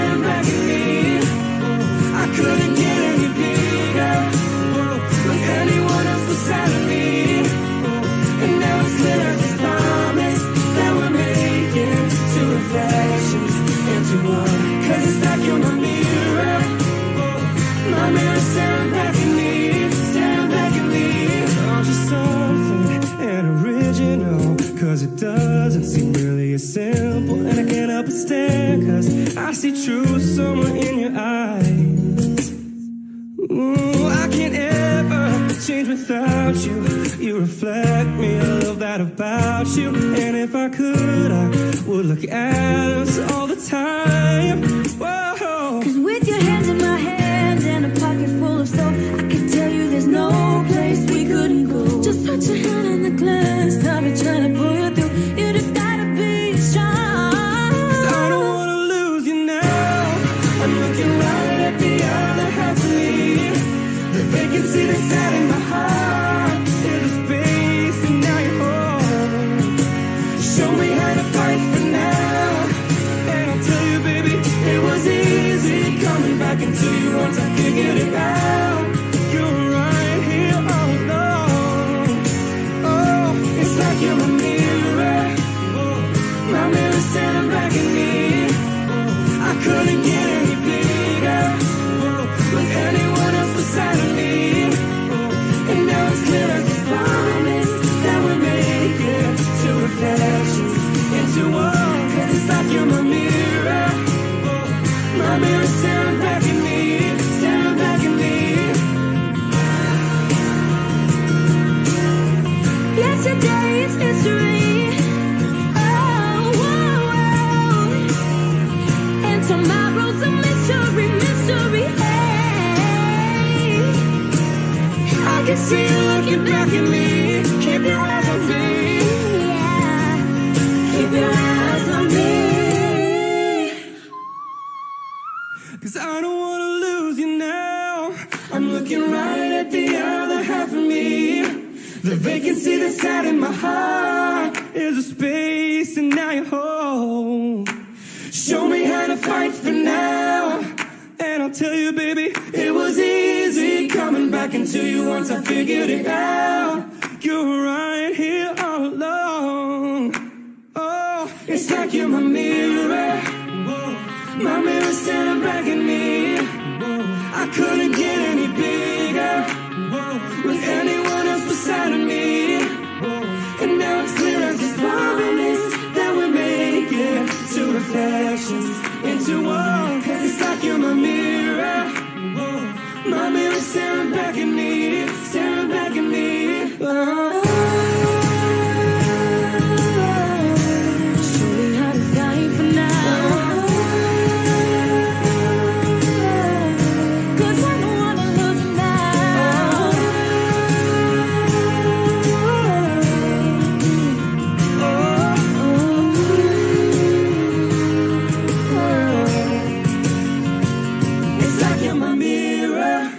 staring back at me. I couldn't get any bigger. With anyone else beside of me. And now it's lit as this promise that we're making two reflections into one. Cause it's like you're my mirror. My mirror staring back at me. Staring back at me. Aren't you something and original? Cause it doesn't seem really as simple. And I can't help but stare. Cause I see truth somewhere in your eyes. Ooh, I can't ever change without you. You reflect me, I love that about you. And if I could, I would look at us all the time. Whoa. Cause with your hands in my hands and a pocket full of soap, I can tell you there's no place we couldn't go. Just put your hand in the glass, I'll be trying to pull you through. You just gotta be strong. Cause I don't wanna lose you now. I'm looking right at the other half of me. The vacancy that's out in my heart. There's a space and now you're home. Show me how to fight for now. And I'll tell you, baby, it was easy coming back into you once I figured it out. You're right here all alone. Oh, it's like you're my mirror. Oh, my mirror staring back at me. Oh, I couldn't get any bigger. Oh, with anyone else beside of me. Oh, and now it's clear as this promise that we're making two reflections into one. Cause it's like you're my mirror. Oh, my mirror staring back at me. Staring back at me. Yesterday is history. Oh, whoa, whoa. And tomorrow's a mystery, mystery. Hey, I can see you looking back at me. Keep your eyes on me. yeah. Keep your eyes on me. Cause I don't wanna lose you now. I'm looking right at the other half of me. The vacancy that's out in my heart is a space and now you're home. Show me how to fight for now. And I'll tell you, baby, it was easy coming back into you once I figured it out. You're right here all alone. Oh, it's like you're my mirror. My mirror staring back at me. I couldn't get any bigger. With anyone else beside of me. And now it's clear as this promise that we're making two reflections into one. Cause it's like you're my mirror. My mirror staring back at me. Staring back at me. Oh. Show me how to fight for now. Cause I don't wanna lose you now. It's like you're my mirror.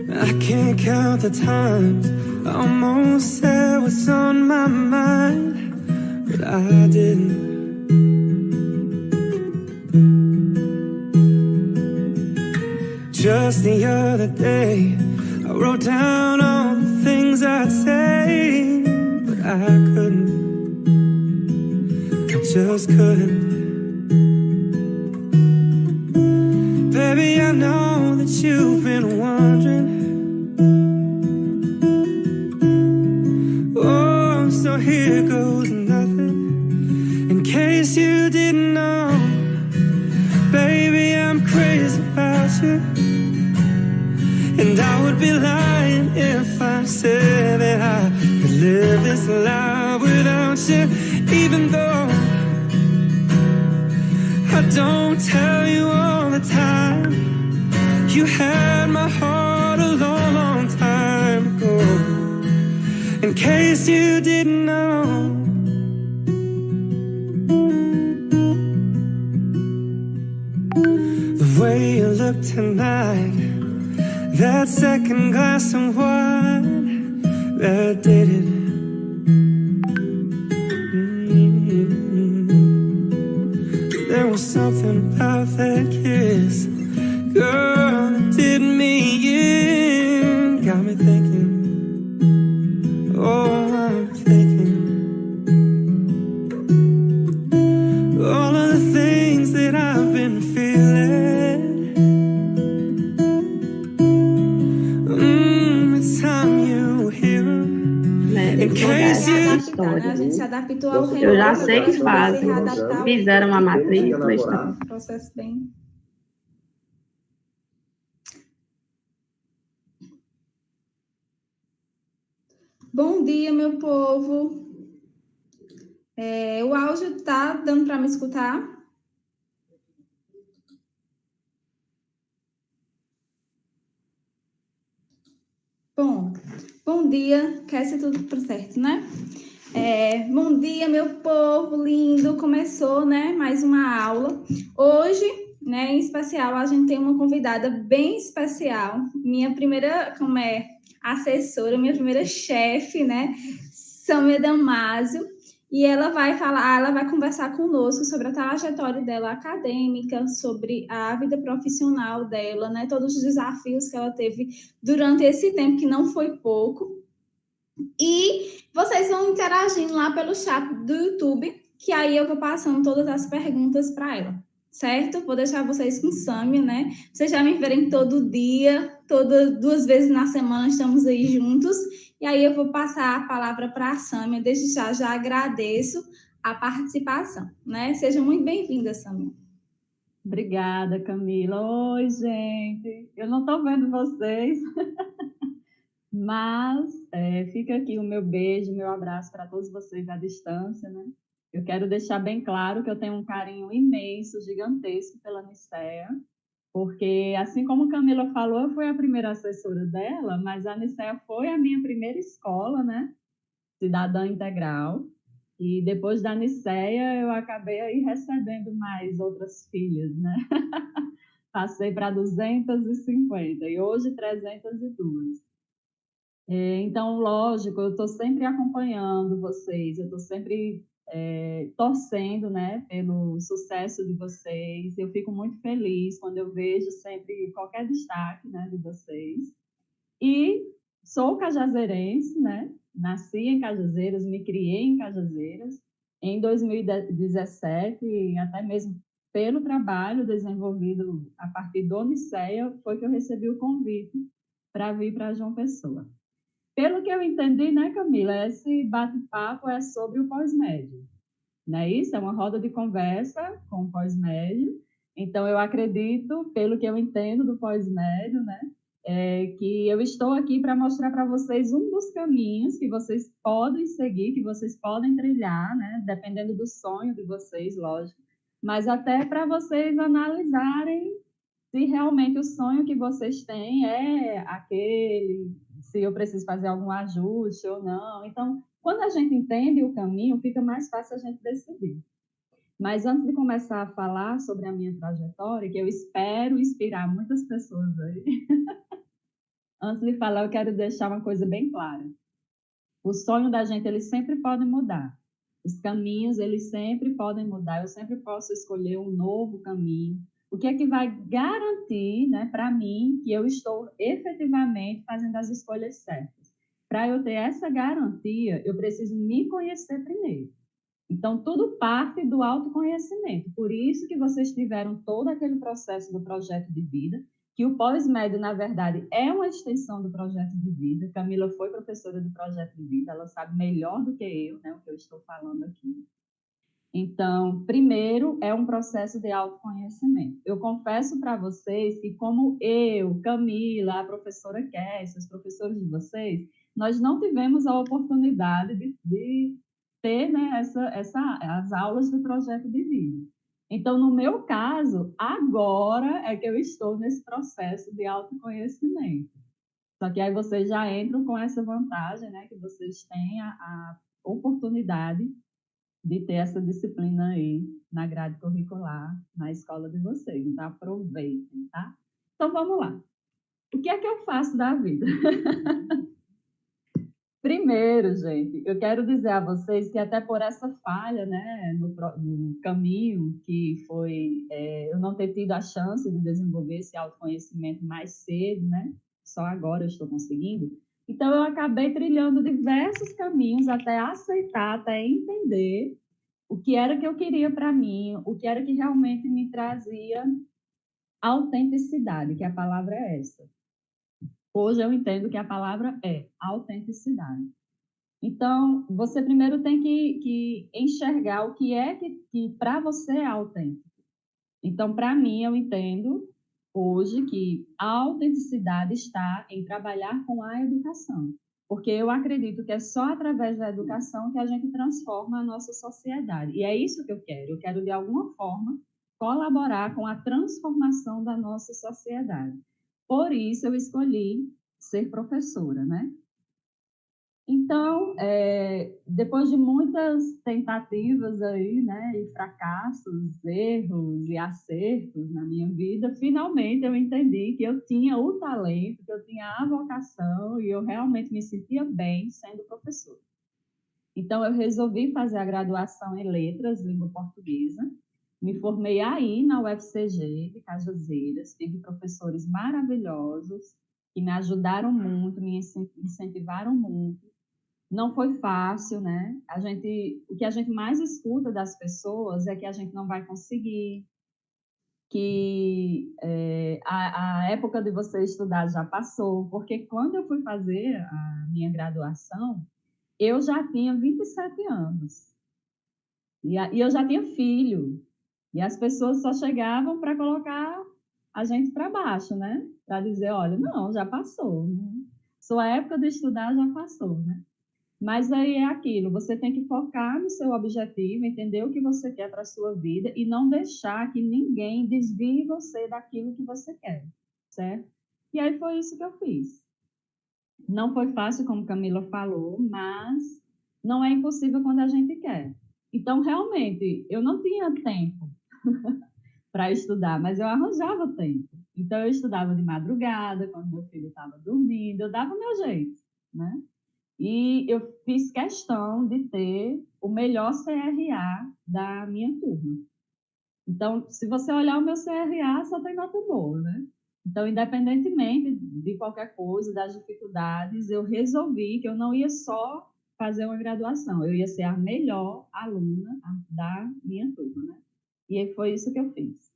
I can't count the times I almost said what's on my mind, but I didn't. Just the other day, I wrote down all the things I'd say, but I couldn't. I just couldn't. Baby, I know that you've been wondering. Oh, so here goes nothing. In case you didn't know, baby, I'm crazy about you. And I would be lying if I said that I could live this life without you. Even though I don't tell you all the time, you had my heart a long, long time ago. And case you didn't know. The way you look tonight, that second glass of wine, that did it. There was something about that kiss, girl, that did me in. Got me thinking, oh, I'm thinking all of the things that I've been feeling. It's time you hear 'em. In case you A gente se adaptou ao Eu já remoto, sei agora a que gente vai se fazem. readaptar ao Fizeram uma remoto. matrícula. Processo bem... Bom dia, meu povo. O áudio tá dando para me escutar? Bom dia, quer ser tudo por certo, né? Bom dia, meu povo lindo. Começou, né, mais uma aula. Hoje, né, em especial, a gente tem uma convidada bem especial. Minha primeira, assessora, minha primeira chefe, né, Sâmia Damasio. E ela vai conversar conosco sobre a trajetória dela acadêmica, sobre a vida profissional dela, né? Todos os desafios que ela teve durante esse tempo, que não foi pouco. E vocês vão interagindo lá pelo chat do YouTube, que aí eu vou passando todas as perguntas para ela, certo? Vou deixar vocês com Sâmia, né? Vocês já me verem todo dia, 2 vezes na semana estamos aí juntos. E aí eu vou passar a palavra para a Sâmia. Desde já agradeço a participação, né? Seja muito bem-vinda, Sâmia. Obrigada, Camila. Oi, gente. Eu não estou vendo vocês, mas fica aqui o meu beijo, meu abraço para todos vocês à distância, né? Eu quero deixar bem claro que eu tenho um carinho imenso, gigantesco pela Nicea, porque, assim como Camila falou, eu fui a primeira assessora dela, mas a Nicea foi a minha primeira escola, né? Cidadã Integral. E depois da Nicea, eu acabei aí recebendo mais outras filhas, né? Passei para 250 e hoje 302. Então, lógico, eu estou sempre acompanhando vocês, eu estou sempre torcendo, né, pelo sucesso de vocês. Eu fico muito feliz quando eu vejo sempre qualquer destaque, né, de vocês. E sou cajazeirense, né? Nasci em Cajazeiras, me criei em Cajazeiras. Em 2017, e até mesmo pelo trabalho desenvolvido a partir do Nicea, foi que eu recebi o convite para vir para João Pessoa. Pelo que eu entendi, né, Camila, esse bate-papo é sobre o pós-médio, não é isso? É uma roda de conversa com o pós-médio. Então, eu acredito, pelo que eu entendo do pós-médio, né, que eu estou aqui para mostrar para vocês um dos caminhos que vocês podem seguir, que vocês podem trilhar, né, dependendo do sonho de vocês, lógico, mas até para vocês analisarem se realmente o sonho que vocês têm é aquele, se eu preciso fazer algum ajuste ou não. Então, quando a gente entende o caminho, fica mais fácil a gente decidir. Mas antes de começar a falar sobre a minha trajetória, que eu espero inspirar muitas pessoas aí, antes de falar, eu quero deixar uma coisa bem clara. O sonho da gente, ele sempre pode mudar. Os caminhos, eles sempre podem mudar. Eu sempre posso escolher um novo caminho. O que é que vai garantir, né, para mim, que eu estou efetivamente fazendo as escolhas certas? Para eu ter essa garantia, eu preciso me conhecer primeiro. Então, tudo parte do autoconhecimento. Por isso que vocês tiveram todo aquele processo do projeto de vida, que o pós-médio, na verdade, é uma extensão do projeto de vida. Camila foi professora do projeto de vida, ela sabe melhor do que eu, né, o que eu estou falando aqui. Então, primeiro, é um processo de autoconhecimento. Eu confesso para vocês que, como eu, Camila, a professora Kessia, os professores de vocês, nós não tivemos a oportunidade de ter, né, as aulas do projeto de vida. Então, no meu caso, agora é que eu estou nesse processo de autoconhecimento. Só que aí vocês já entram com essa vantagem, né? Que vocês têm a oportunidade de ter essa disciplina aí na grade curricular, na escola de vocês. Então, aproveitem, tá? Então, vamos lá. O que é que eu faço da vida? Primeiro, gente, eu quero dizer a vocês que até por essa falha, né, no caminho, que foi eu não ter tido a chance de desenvolver esse autoconhecimento mais cedo, né? Só agora eu estou conseguindo. Então, eu acabei trilhando diversos caminhos até aceitar, até entender o que era que eu queria para mim, o que era que realmente me trazia autenticidade, que a palavra é essa. Hoje eu entendo que a palavra é autenticidade. Então, você primeiro tem que enxergar o que é que para você é autêntico. Então, para mim, eu entendo hoje que a autenticidade está em trabalhar com a educação. Porque eu acredito que é só através da educação que a gente transforma a nossa sociedade. E é isso que eu quero. Eu quero, de alguma forma, colaborar com a transformação da nossa sociedade. Por isso, eu escolhi ser professora, né? Então, depois de muitas tentativas aí, né, e fracassos, erros e acertos na minha vida, finalmente eu entendi que eu tinha o talento, que eu tinha a vocação e eu realmente me sentia bem sendo professora. Então, eu resolvi fazer a graduação em Letras, Língua Portuguesa. Me formei aí na UFCG de Cajazeiras, tive professores maravilhosos que me ajudaram muito, me incentivaram muito. Não foi fácil, né? O que a gente mais escuta das pessoas é que a gente não vai conseguir, que a época de você estudar já passou, porque quando eu fui fazer a minha graduação, eu já tinha 27 anos e eu já tinha filho, e as pessoas só chegavam para colocar a gente para baixo, né? Para dizer, olha, não, já passou, né? Sua época de estudar já passou, né? Mas aí é aquilo, você tem que focar no seu objetivo, entender o que você quer para a sua vida e não deixar que ninguém desvie você daquilo que você quer, certo? E aí foi isso que eu fiz. Não foi fácil, como Camila falou, mas não é impossível quando a gente quer. Então, realmente, eu não tinha tempo para estudar, mas eu arranjava tempo. Então, eu estudava de madrugada, quando meu filho estava dormindo, eu dava o meu jeito, né? E eu fiz questão de ter o melhor CRA da minha turma. Então, se você olhar o meu CRA, só tem nota boa, né? Então, independentemente de qualquer coisa, das dificuldades, eu resolvi que eu não ia só fazer uma graduação, eu ia ser a melhor aluna da minha turma, né? E foi isso que eu fiz.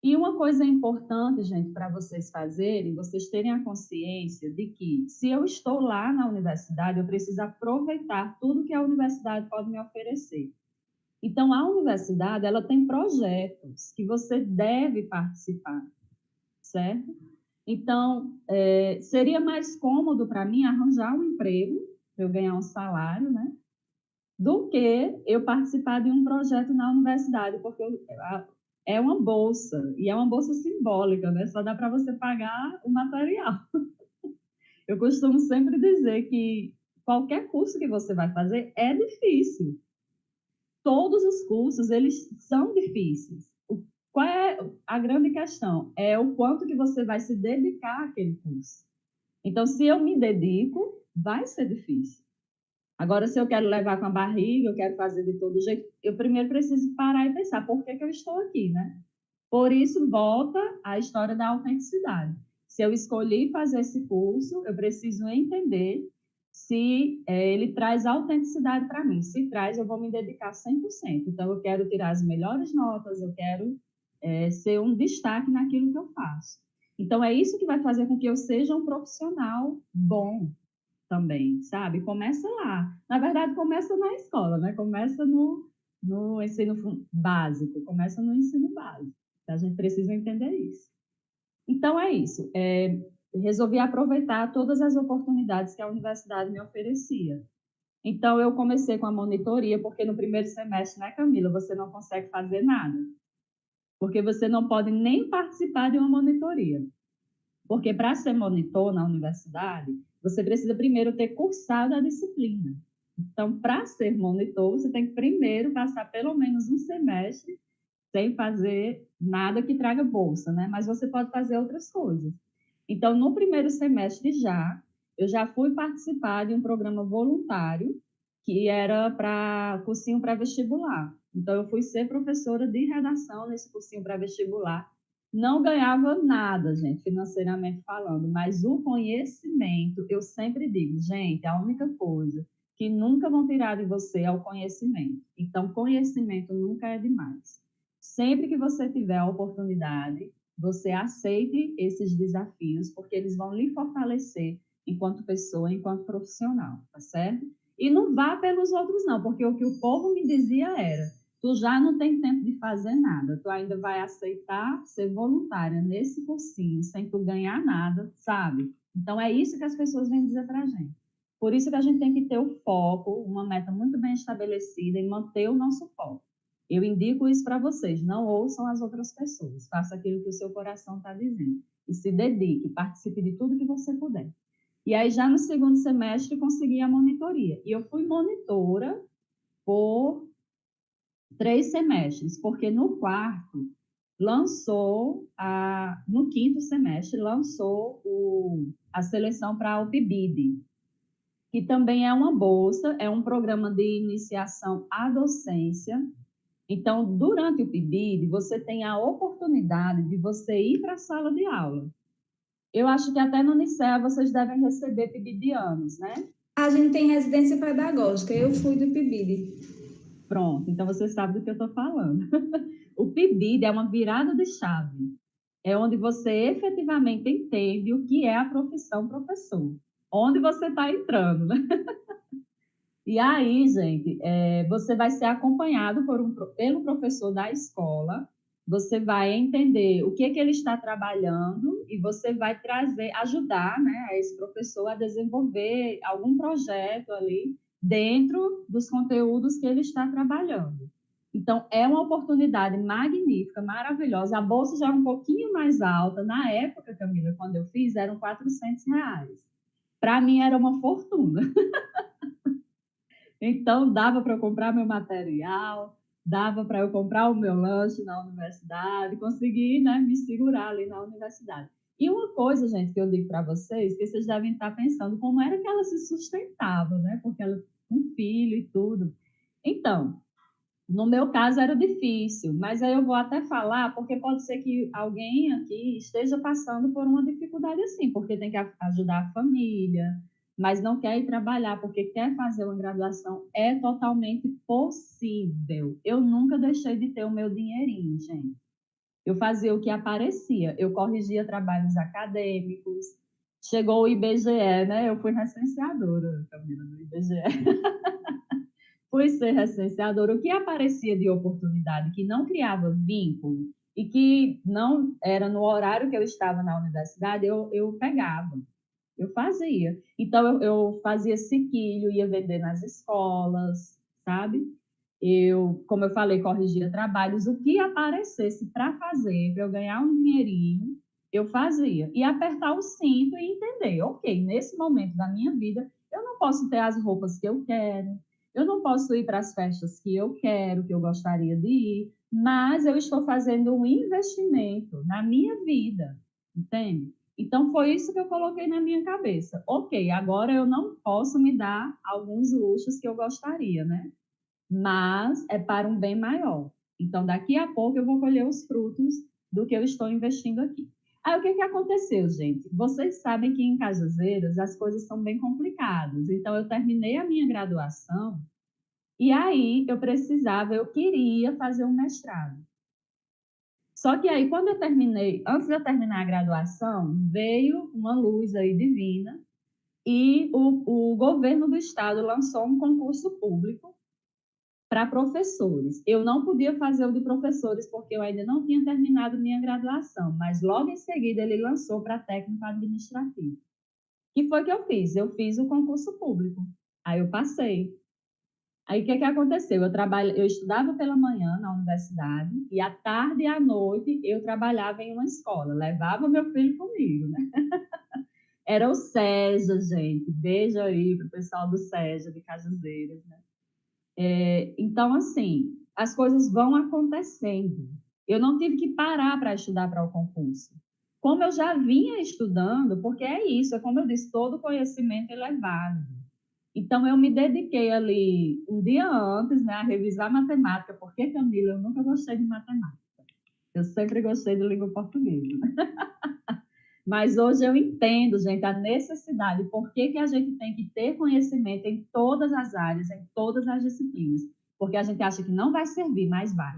E uma coisa importante, gente, para vocês fazerem, vocês terem a consciência de que, se eu estou lá na universidade, eu preciso aproveitar tudo que a universidade pode me oferecer. Então, a universidade, ela tem projetos que você deve participar, certo? Então, seria mais cômodo para mim arranjar um emprego, para eu ganhar um salário, né? Do que eu participar de um projeto na universidade, porque é uma bolsa, e é uma bolsa simbólica, né? Só dá para você pagar o material. Eu costumo sempre dizer que qualquer curso que você vai fazer é difícil. Todos os cursos, eles são difíceis. Qual é a grande questão? É o quanto que você vai se dedicar àquele curso. Então, se eu me dedico, vai ser difícil. Agora, se eu quero levar com a barriga, eu quero fazer de todo jeito, eu primeiro preciso parar e pensar, por que eu estou aqui, né? Por isso, volta a história da autenticidade. Se eu escolhi fazer esse curso, eu preciso entender se ele traz autenticidade para mim. Se traz, eu vou me dedicar 100%. Então, eu quero tirar as melhores notas, eu quero ser um destaque naquilo que eu faço. Então, é isso que vai fazer com que eu seja um profissional bom também, sabe? Começa lá. Na verdade, começa na escola, né? Começa no ensino básico, começa no ensino básico. A gente precisa entender isso. Então, é isso. Resolvi aproveitar todas as oportunidades que a universidade me oferecia. Então, eu comecei com a monitoria, porque no primeiro semestre, né, Camila, você não consegue fazer nada. Porque você não pode nem participar de uma monitoria. Porque para ser monitor na universidade, você precisa primeiro ter cursado a disciplina. Então, para ser monitor, você tem que primeiro passar pelo menos um semestre sem fazer nada que traga bolsa, né? Mas você pode fazer outras coisas. Então, no primeiro semestre eu já fui participar de um programa voluntário que era para cursinho pré-vestibular. Então, eu fui ser professora de redação nesse cursinho pré-vestibular. Não ganhava nada, gente, financeiramente falando, mas o conhecimento, eu sempre digo, gente, a única coisa que nunca vão tirar de você é o conhecimento. Então, conhecimento nunca é demais. Sempre que você tiver a oportunidade, você aceite esses desafios, porque eles vão lhe fortalecer enquanto pessoa, enquanto profissional, tá certo? E não vá pelos outros, não, porque o que o povo me dizia era: tu já não tem tempo de fazer nada, tu ainda vai aceitar ser voluntária nesse cursinho sem tu ganhar nada, sabe? Então, é isso que as pessoas vêm dizer pra gente. Por isso que a gente tem que ter o foco, uma meta muito bem estabelecida e manter o nosso foco. Eu indico isso para vocês, não ouçam as outras pessoas, faça aquilo que o seu coração está dizendo e se dedique, participe de tudo que você puder. E aí, já no segundo semestre, consegui a monitoria. E eu fui monitora por 3 semestres, porque no quarto no quinto semestre, lançou a seleção para o PIBID, que também é uma bolsa, é um programa de iniciação à docência. Então, durante o PIBID, você tem a oportunidade de você ir para a sala de aula. Eu acho que até no Unicef vocês devem receber PIBIDianos, né? A gente tem residência pedagógica, eu fui do PIBID. Pronto, então você sabe do que eu estou falando. O PIBID é uma virada de chave. É onde você efetivamente entende o que é a profissão professor. Onde você está entrando, né? E aí, gente, você vai ser acompanhado pelo professor da escola, você vai entender o que ele está trabalhando e você vai ajudar, né, esse professor a desenvolver algum projeto ali dentro dos conteúdos que ele está trabalhando. Então, é uma oportunidade magnífica, maravilhosa. A bolsa já é um pouquinho mais alta. Na época, Camila, quando eu fiz, eram R$ 400. Para mim, era uma fortuna. Então, dava para eu comprar meu material, dava para eu comprar o meu lanche na universidade, conseguir, né, me segurar ali na universidade. E uma coisa, gente, que eu digo para vocês, que vocês devem estar pensando, como era que ela se sustentava, né? Porque ela com um filho e tudo. Então, no meu caso era difícil, mas aí eu vou até falar, porque pode ser que alguém aqui esteja passando por uma dificuldade assim, porque tem que ajudar a família, mas não quer ir trabalhar porque quer fazer uma graduação. É totalmente possível. Eu nunca deixei de ter o meu dinheirinho, gente. Eu fazia o que aparecia, eu corrigia trabalhos acadêmicos. Chegou o IBGE, né? Eu fui recenseadora, Camila, do IBGE. Fui ser recenseadora, o que aparecia de oportunidade que não criava vínculo e que não era no horário que eu estava na universidade, eu pegava, eu fazia. Então, eu fazia sequilho, ia vender nas escolas, sabe? Como eu falei, corrigia trabalhos, o que aparecesse para fazer, para eu ganhar um dinheirinho, eu fazia. E apertar o cinto e entender, ok, nesse momento da minha vida, eu não posso ter as roupas que eu quero, eu não posso ir para as festas que eu quero, que eu gostaria de ir, mas eu estou fazendo um investimento na minha vida, entende? Então, foi isso que eu coloquei na minha cabeça. Ok, agora eu não posso me dar alguns luxos que eu gostaria, né? Mas é para um bem maior. Então, daqui a pouco eu vou colher os frutos do que eu estou investindo aqui. Aí, o que aconteceu, gente? Vocês sabem que em Cajazeiras as coisas são bem complicadas. Então, eu terminei a minha graduação e aí eu queria fazer um mestrado. Só que aí, antes de eu terminar a graduação, veio uma luz aí divina e o governo do estado lançou um concurso público para professores. Eu não podia fazer o de professores porque eu ainda não tinha terminado minha graduação, mas logo em seguida ele lançou para técnico administrativo. O que foi que eu fiz? Eu fiz o concurso público. Aí eu passei. Aí, o que aconteceu? Eu estudava pela manhã na universidade e à tarde e à noite eu trabalhava em uma escola. Levava meu filho comigo, né? Era o SEJA, gente. Beijo aí para o pessoal do SEJA, de Cajazeiras, né? Então, assim, as coisas vão acontecendo. Eu não tive que parar para estudar para o concurso. Como eu já vinha estudando, porque é isso, é como eu disse, todo conhecimento ele é válido. Então, eu me dediquei ali um dia antes, né, a revisar matemática, porque, Camila, eu nunca gostei de matemática. Eu sempre gostei de língua portuguesa. Mas hoje eu entendo, gente, a necessidade, por que a gente tem que ter conhecimento em todas as áreas, em todas as disciplinas. Porque a gente acha que não vai servir, mas vai.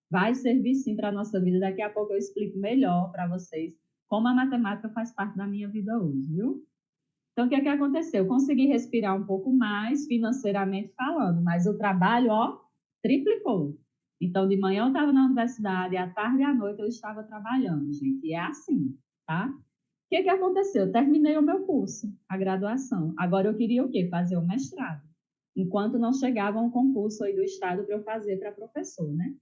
Vai servir sim para a nossa vida. Daqui a pouco eu explico melhor para vocês como a matemática faz parte da minha vida hoje, viu? Então, o que aconteceu? Eu consegui respirar um pouco mais, financeiramente falando, mas o trabalho, ó, triplicou. Então, de manhã eu estava na universidade, à tarde e à noite eu estava trabalhando, gente. E é assim, tá? O que aconteceu? Eu terminei o meu curso, a graduação. Agora eu queria o quê? Fazer o mestrado. Enquanto não chegava um concurso aí do Estado para eu fazer para professor, né?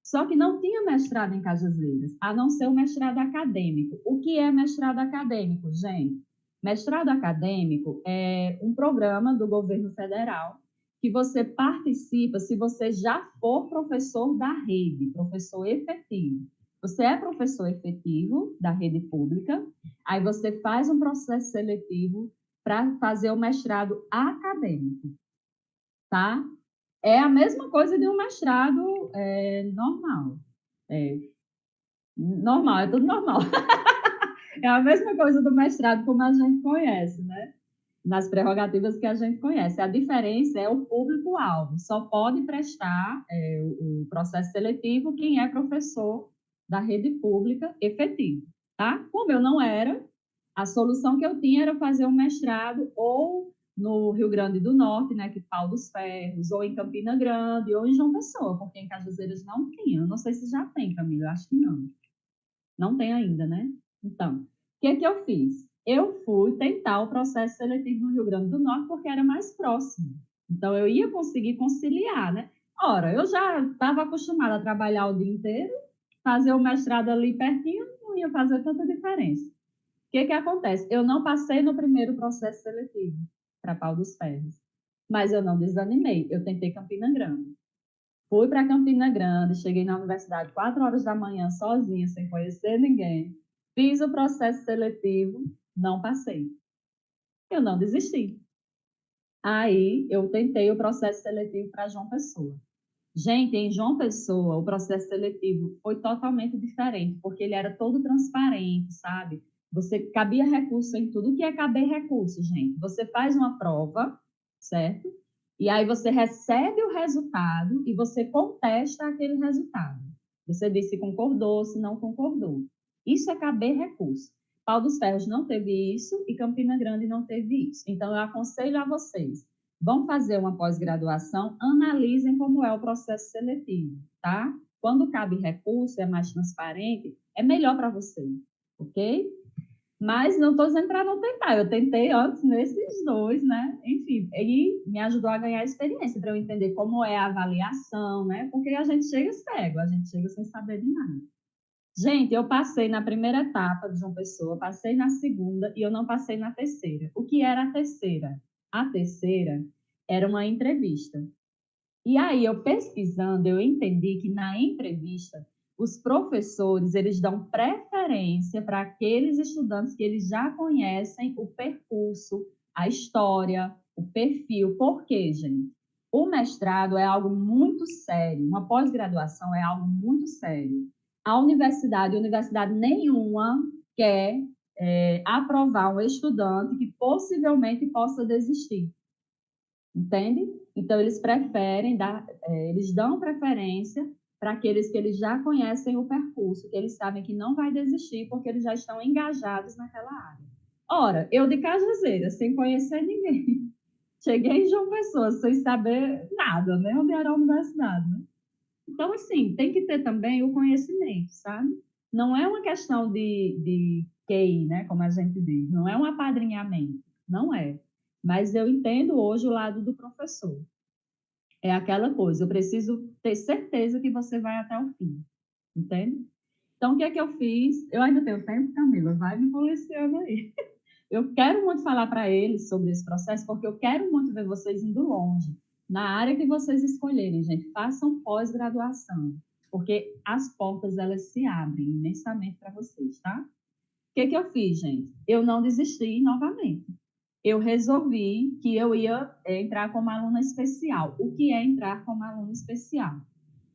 Só que não tinha mestrado em Cajazeiras, a não ser o mestrado acadêmico. O que é mestrado acadêmico, gente? Mestrado acadêmico é um programa do governo federal que você participa se você já for professor da rede, professor efetivo. Você é professor efetivo da rede pública, aí você faz um processo seletivo para fazer o mestrado acadêmico, tá? É a mesma coisa de um mestrado normal. É, normal, é tudo normal. É a mesma coisa do mestrado como a gente conhece, né? Nas prerrogativas que a gente conhece. A diferença é o público-alvo. Só pode prestar o processo seletivo quem é professor da rede pública efetivo, tá? Como eu não era, a solução que eu tinha era fazer um mestrado ou no Rio Grande do Norte, né, que é Pau dos Ferros, ou em Campina Grande, ou em João Pessoa, porque em Cajazeiras não tinha. Eu não sei se já tem, Camila, eu acho que não. Não tem ainda, né? Então, o que eu fiz? Eu fui tentar o processo seletivo no Rio Grande do Norte porque era mais próximo. Então, eu ia conseguir conciliar, né? Ora, eu já estava acostumada a trabalhar o dia inteiro, fazer o mestrado ali pertinho não ia fazer tanta diferença. O que acontece? Eu não passei no primeiro processo seletivo para Pau dos Ferros, mas eu não desanimei. Eu tentei Campina Grande. Fui para Campina Grande, cheguei na universidade 4 horas da manhã, sozinha, sem conhecer ninguém. Fiz o processo seletivo, não passei. Eu não desisti. Aí, eu tentei o processo seletivo para João Pessoa. Gente, em João Pessoa, o processo seletivo foi totalmente diferente, porque ele era todo transparente, sabe? Você cabia recurso em tudo. O que é caber recurso, gente? Você faz uma prova, certo? E aí você recebe o resultado e você contesta aquele resultado. Você diz se concordou, se não concordou. Isso é caber recurso. Pau dos Ferros não teve isso e Campina Grande não teve isso. Então, eu aconselho a vocês, vão fazer uma pós-graduação, analisem como é o processo seletivo, tá? Quando cabe recurso, é mais transparente, é melhor para você, ok? Mas não estou dizendo para não tentar, eu tentei antes nesses dois, né? Enfim, e me ajudou a ganhar experiência para eu entender como é a avaliação, né? Porque a gente chega cego, a gente chega sem saber de nada. Gente, eu passei na primeira etapa de João Pessoa, passei na segunda e eu não passei na terceira. O que era a terceira? A terceira era uma entrevista. E aí, eu pesquisando, eu entendi que na entrevista, os professores, eles dão preferência para aqueles estudantes que eles já conhecem o percurso, a história, o perfil. Por quê, gente? O mestrado é algo muito sério, uma pós-graduação é algo muito sério. A universidade nenhuma quer aprovar um estudante que possivelmente possa desistir. Entende? Então, eles dão preferência para aqueles que eles já conhecem o percurso, que eles sabem que não vai desistir, porque eles já estão engajados naquela área. Ora, eu de Cajazeiras, sem conhecer ninguém, cheguei em João Pessoa sem saber nada, né? Onde era a universidade, né? Então, assim, tem que ter também o conhecimento, sabe? Não é uma questão de QI, né? Como a gente diz, não é um apadrinhamento, não é. Mas eu entendo hoje o lado do professor. É aquela coisa, eu preciso ter certeza que você vai até o fim, entende? Então, o que é que eu fiz? Eu ainda tenho tempo, Camila, vai me policiando aí. Eu quero muito falar para eles sobre esse processo, porque eu quero muito ver vocês indo longe. Na área que vocês escolherem, gente, façam pós-graduação, porque as portas, elas se abrem imensamente para vocês, tá? O que eu fiz, gente? Eu não desisti novamente. Eu resolvi que eu ia entrar como aluna especial. O que é entrar como aluna especial?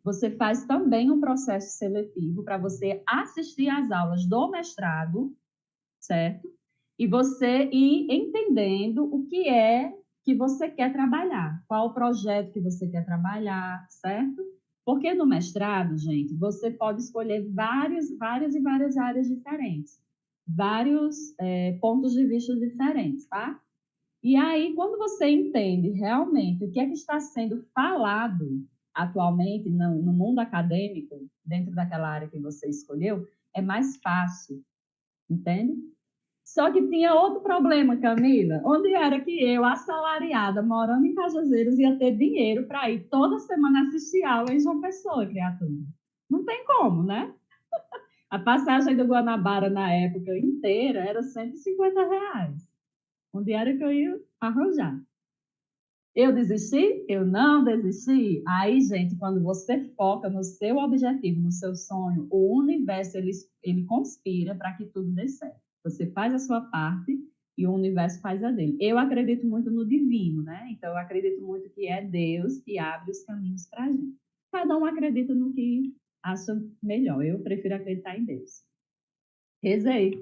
Você faz também um processo seletivo para você assistir às aulas do mestrado, certo? E você ir entendendo o que é que você quer trabalhar, qual o projeto que você quer trabalhar, certo? Porque no mestrado, gente, você pode escolher várias e várias áreas diferentes, vários pontos de vista diferentes, tá? E aí, quando você entende realmente o que é que está sendo falado atualmente no mundo acadêmico, dentro daquela área que você escolheu, é mais fácil, entende? Só que tinha outro problema, Camila. Onde era que eu, assalariada, morando em Cajazeiras, ia ter dinheiro para ir toda semana assistir aula em João Pessoa, criatura? Não tem como, né? A passagem do Guanabara na época inteira era R$ 150. Onde era que eu ia arrojar? Eu desisti? Eu não desisti. Aí, gente, quando você foca no seu objetivo, no seu sonho, o universo ele conspira para que tudo dê certo. Você faz a sua parte e o universo faz a dele. Eu acredito muito no divino, né? Então, eu acredito muito que é Deus que abre os caminhos para a gente. Cada um acredita no que acha melhor. Eu prefiro acreditar em Deus. Rezei.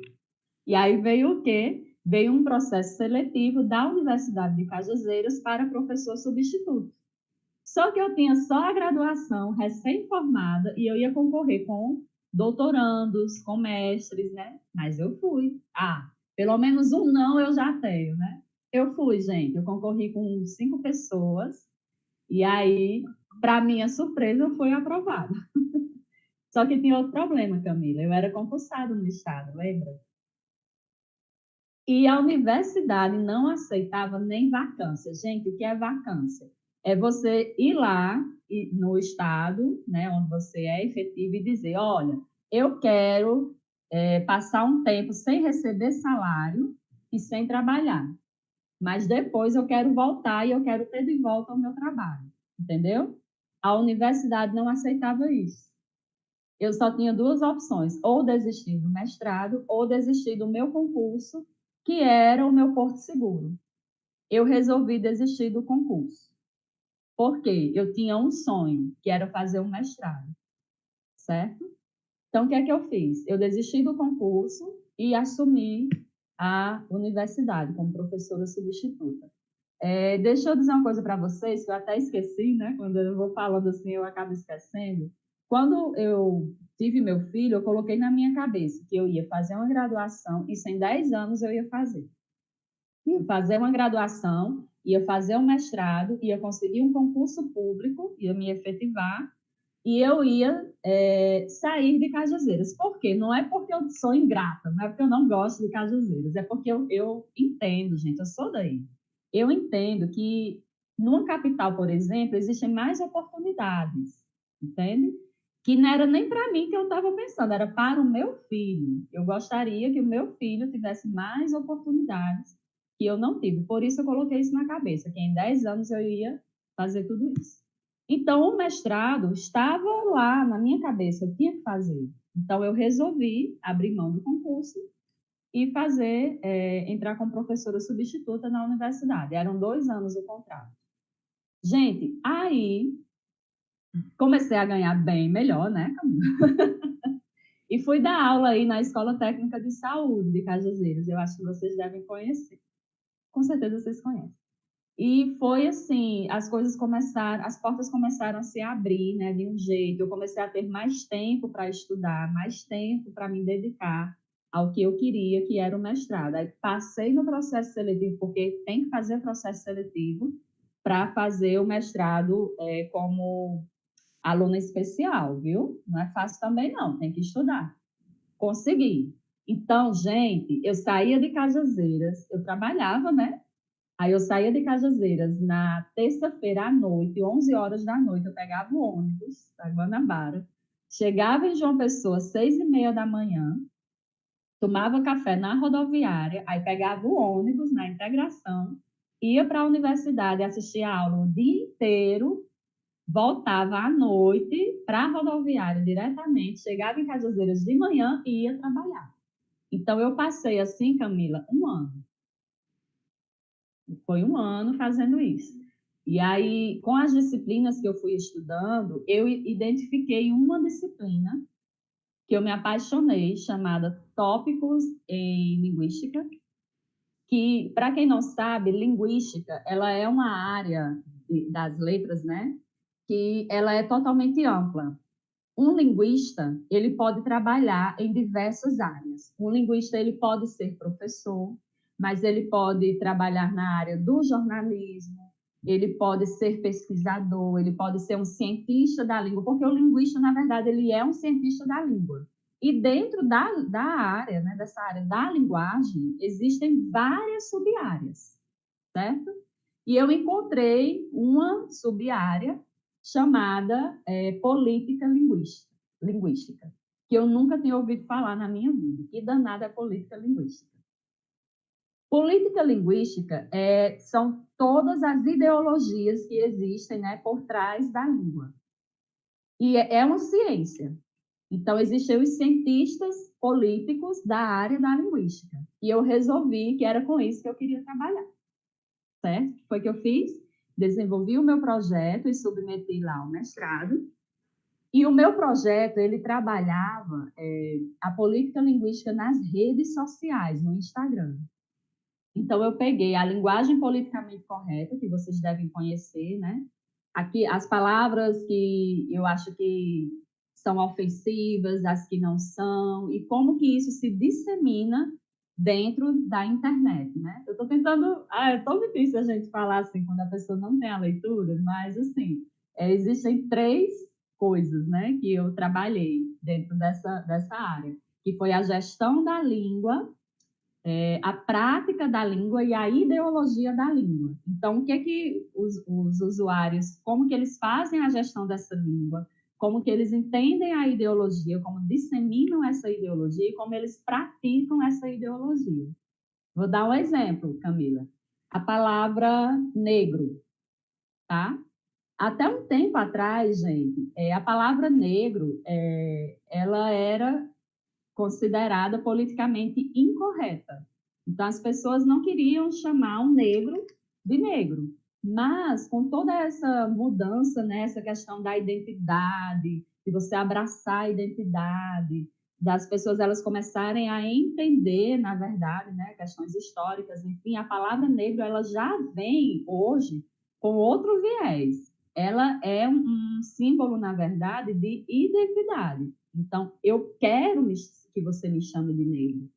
E aí veio o quê? Veio um processo seletivo da Universidade de Cajazeiras para professor substituto. Só que eu tinha só a graduação recém-formada e eu ia concorrer com doutorandos, com mestres, né? Mas eu fui. Pelo menos um não eu já tenho, né? Eu fui, gente. Eu concorri com 5 pessoas e aí, para minha surpresa, eu fui aprovada. Só que tinha outro problema, Camila. Eu era concursada no estado, lembra? E a universidade não aceitava nem vacância. Gente, o que é vacância? É você ir lá no estado, né, onde você é efetivo, e dizer: olha, eu quero passar um tempo sem receber salário e sem trabalhar, mas depois eu quero voltar e eu quero ter de volta o meu trabalho, entendeu? A universidade não aceitava isso. Eu só tinha 2 opções: ou desistir do mestrado ou desistir do meu concurso, que era o meu porto seguro. Eu resolvi desistir do concurso. Por quê? Eu tinha um sonho, que era fazer um mestrado, certo? Então, o que é que eu fiz? Eu desisti do concurso e assumi a universidade como professora substituta. Deixa eu dizer uma coisa para vocês, que eu até esqueci, né? Quando eu vou falando assim, eu acabo esquecendo. Quando eu tive meu filho, eu coloquei na minha cabeça que eu ia fazer uma graduação, isso em 10 anos eu ia fazer. Ia fazer uma graduação, ia fazer um mestrado, ia conseguir um concurso público, ia me efetivar, e eu ia sair de Cajazeiras. Por quê? Não é porque eu sou ingrata, não é porque eu não gosto de Cajazeiras, é porque eu entendo, gente, eu sou daí. Eu entendo que numa capital, por exemplo, existem mais oportunidades, entende? Que não era nem para mim que eu estava pensando, era para o meu filho. Eu gostaria que o meu filho tivesse mais oportunidades que eu não tive. Por isso eu coloquei isso na cabeça, que em 10 anos eu ia fazer tudo isso. Então, o mestrado estava lá na minha cabeça, eu tinha que fazer. Então, eu resolvi abrir mão do concurso e fazer, entrar como professora substituta na universidade. Eram 2 anos o contrato. Gente, aí comecei a ganhar bem melhor, né, Camila? E fui dar aula aí na Escola Técnica de Saúde de Cajazeiras. Eu acho que vocês devem conhecer. Com certeza vocês conhecem. E foi assim, as portas começaram a se abrir, né, de um jeito. Eu comecei a ter mais tempo para estudar, mais tempo para me dedicar ao que eu queria, que era o mestrado. Aí passei no processo seletivo, porque tem que fazer processo seletivo para fazer o mestrado como aluna especial, viu? Não é fácil também, não, tem que estudar. Consegui. Então, gente, eu saía de Cajazeiras, eu trabalhava, né? Aí eu saía de Cajazeiras na terça-feira à noite, 11 horas da noite, eu pegava o ônibus da Guanabara, chegava em João Pessoa às 6h30 da manhã, tomava café na rodoviária, aí pegava o ônibus na Integração, ia para a universidade, assistia a aula o dia inteiro, voltava à noite para a rodoviária diretamente, chegava em Cajazeiras de manhã e ia trabalhar. Então, eu passei assim, Camila, um ano. Foi um ano fazendo isso. E aí, com as disciplinas que eu fui estudando, eu identifiquei uma disciplina que eu me apaixonei, chamada Tópicos em Linguística, que, para quem não sabe, linguística, ela é uma área das letras, né? Que ela é totalmente ampla. Um linguista, ele pode trabalhar em diversas áreas. Um linguista, ele pode ser professor, mas ele pode trabalhar na área do jornalismo, ele pode ser pesquisador, ele pode ser um cientista da língua, porque o linguista, na verdade, ele é um cientista da língua. E dentro da área, né, dessa área da linguagem, existem várias sub-áreas, certo? E eu encontrei uma sub-área chamada política linguística, que eu nunca tinha ouvido falar na minha vida. Que danada é política linguística? Política linguística são todas as ideologias que existem, né, por trás da língua. E é uma ciência. Então, existem os cientistas políticos da área da linguística. E eu resolvi que era com isso que eu queria trabalhar. Certo? Foi o que eu fiz, desenvolvi o meu projeto e submeti lá ao mestrado. E o meu projeto, ele trabalhava a política linguística nas redes sociais, no Instagram. Então, eu peguei a linguagem politicamente correta, que vocês devem conhecer, né? Aqui, as palavras que eu acho que são ofensivas, as que não são, e como que isso se dissemina dentro da internet, né? Eu estou tentando... é tão difícil a gente falar assim, quando a pessoa não tem a leitura, mas, assim, existem 3 coisas, né, que eu trabalhei dentro dessa área, que foi a gestão da língua, a prática da língua e a ideologia da língua. Então, o que é que os usuários, como que eles fazem a gestão dessa língua, como que eles entendem a ideologia, como disseminam essa ideologia e como eles praticam essa ideologia. Vou dar um exemplo, Camila. A palavra negro, tá? Até um tempo atrás, gente, a palavra negro, ela era considerada politicamente incorreta. Então, as pessoas não queriam chamar um negro de negro. Mas, com toda essa mudança, né, essa questão da identidade, de você abraçar a identidade, das pessoas elas começarem a entender, na verdade, né, questões históricas, enfim, a palavra negro ela já vem hoje com outro viés. Ela é um símbolo, na verdade, de identidade. Então, eu quero que você me chame de negro,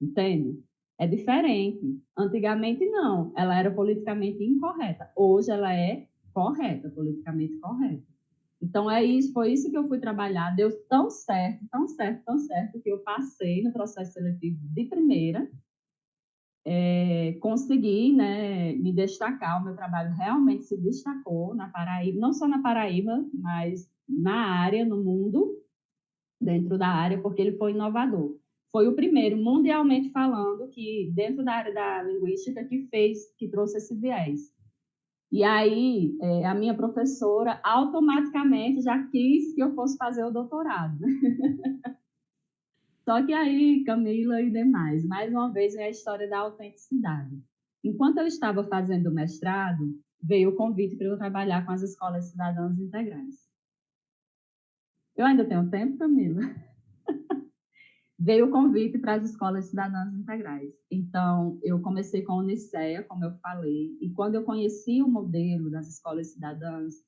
entende? É diferente. Antigamente, não. Ela era politicamente incorreta. Hoje, ela é correta, politicamente correta. Então, foi isso que eu fui trabalhar. Deu tão certo, tão certo, tão certo, que eu passei no processo seletivo de primeira, consegui, né, me destacar. O meu trabalho realmente se destacou na Paraíba, não só na Paraíba, mas na área, no mundo, dentro da área, porque ele foi inovador. Foi o primeiro, mundialmente falando, que dentro da área da linguística que trouxe esse viés. E aí, a minha professora automaticamente já quis que eu fosse fazer o doutorado. Só que aí, Camila e demais, mais uma vez é a história da autenticidade. Enquanto eu estava fazendo o mestrado, veio o convite para eu trabalhar com as escolas cidadãs integrais. Eu ainda tenho tempo, Camila? Veio o convite para as escolas cidadãs integrais. Então, eu comecei com a Unicea, como eu falei, e quando eu conheci o modelo das escolas cidadãs,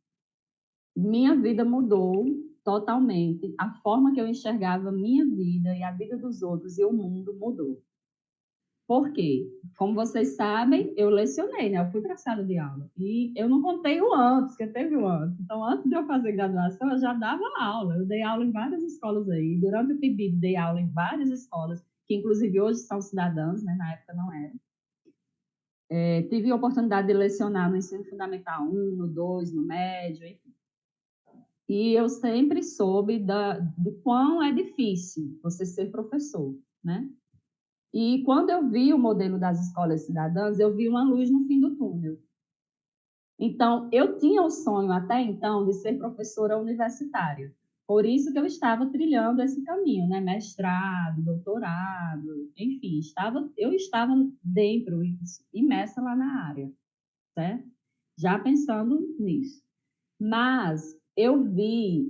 minha vida mudou totalmente. A forma que eu enxergava a minha vida e a vida dos outros e o mundo mudou. Por quê? Como vocês sabem, eu lecionei, né? Eu fui para a sala de aula. E eu não contei o antes, que teve o antes. Então, antes de eu fazer graduação, eu já dava aula. Eu dei aula em várias escolas aí. Durante o PIBID, dei aula em várias escolas, que inclusive hoje são cidadãs, né? Na época não eram. tive a oportunidade de lecionar no ensino fundamental 1, no 2, no médio, enfim. E eu sempre soube de quão é difícil você ser professor, né? E quando eu vi o modelo das escolas cidadãs, eu vi uma luz no fim do túnel. Então, eu tinha o sonho até então de ser professora universitária. Por isso que eu estava trilhando esse caminho, né? Mestrado, doutorado, enfim, eu estava dentro, imersa lá na área, certo? Já pensando nisso. Mas eu vi,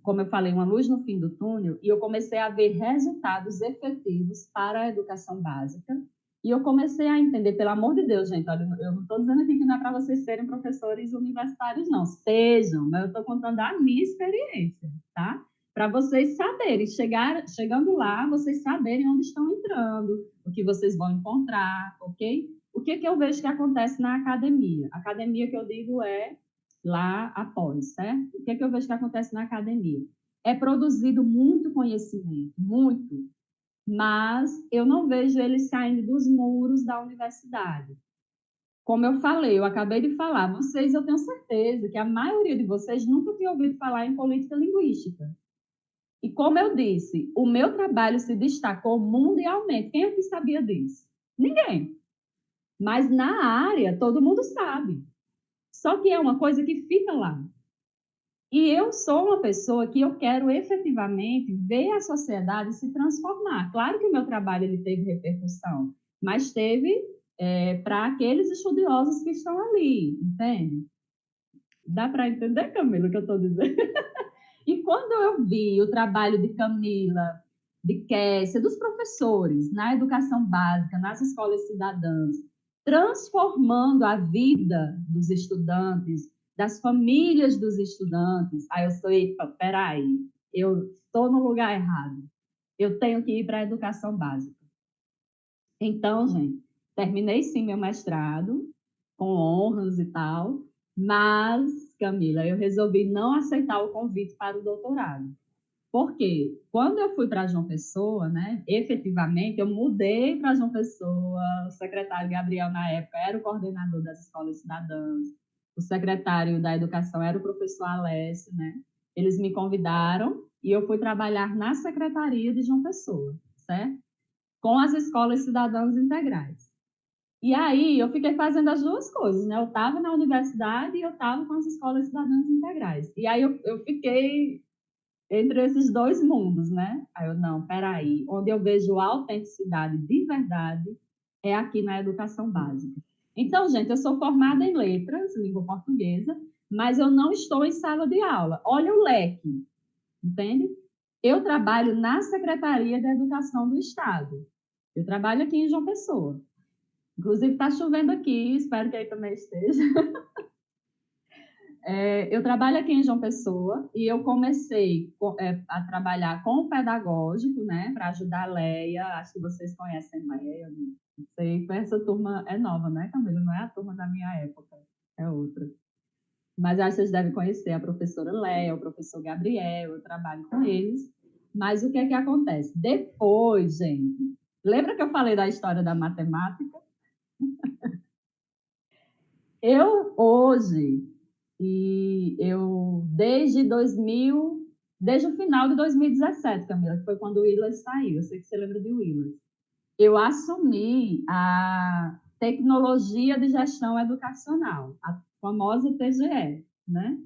como eu falei, uma luz no fim do túnel e eu comecei a ver resultados efetivos para a educação básica. E eu comecei a entender, pelo amor de Deus, gente, olha, eu não estou dizendo aqui que não é para vocês serem professores universitários, não. Sejam, mas eu estou contando a minha experiência, tá? Para vocês saberem, chegando lá, vocês saberem onde estão entrando, o que vocês vão encontrar, ok? O que eu vejo que acontece na academia? A academia que eu digo é lá após, certo? O que eu vejo que acontece na academia? É produzido muito conhecimento, muito, mas eu não vejo ele saindo dos muros da universidade. Como eu falei, eu acabei de falar, eu tenho certeza que a maioria de vocês nunca tinha ouvido falar em política linguística. E como eu disse, o meu trabalho se destacou mundialmente. Quem é que sabia disso? Ninguém. Mas na área, todo mundo sabe. Só que é uma coisa que fica lá. E eu sou uma pessoa que eu quero efetivamente ver a sociedade se transformar. Claro que o meu trabalho ele teve repercussão, mas teve para aqueles estudiosos que estão ali, entende? Dá para entender, Camila, o que eu estou dizendo? E quando eu vi o trabalho de Camila, de Kessia, dos professores na educação básica, nas escolas cidadãs, transformando a vida dos estudantes, das famílias dos estudantes, aí eu sou, peraí, eu estou no lugar errado. Eu tenho que ir para a educação básica. Então, gente, terminei sim meu mestrado, com honras e tal, mas, Camila, eu resolvi não aceitar o convite para o doutorado. Porque quando eu fui para João Pessoa, né, efetivamente, eu mudei para João Pessoa, o secretário Gabriel, na época, era o coordenador das escolas cidadãs, o secretário da educação era o professor Alessio, né? Eles me convidaram e eu fui trabalhar na secretaria de João Pessoa, certo? Com as escolas cidadãs integrais. E aí eu fiquei fazendo as duas coisas, né? Eu estava na universidade e eu estava com as escolas cidadãs integrais. E aí eu fiquei entre esses dois mundos, né? Aí eu, não, peraí, onde eu vejo autenticidade de verdade é aqui na educação básica. Então, gente, eu sou formada em letras, língua portuguesa, mas eu não estou em sala de aula. Olha o leque, entende? Eu trabalho na Secretaria da Educação do Estado. Eu trabalho aqui em João Pessoa. Inclusive, está chovendo aqui, espero que aí também esteja. Eu trabalho aqui em João Pessoa e eu comecei a trabalhar com o pedagógico, né, para ajudar a Leia. Acho que vocês conhecem a Leia, não sei, essa turma é nova, né, Camila? Não é a turma da minha época, é outra. Mas acho que vocês devem conhecer a professora Leia, o professor Gabriel, eu trabalho com eles. Mas o que é que acontece? Depois, gente, lembra que eu falei da história da matemática? Eu, hoje, desde o final de 2017, Camila, que foi quando o Willis saiu, eu sei que você lembra de Willis, eu assumi a tecnologia de gestão educacional, a famosa TGE, né?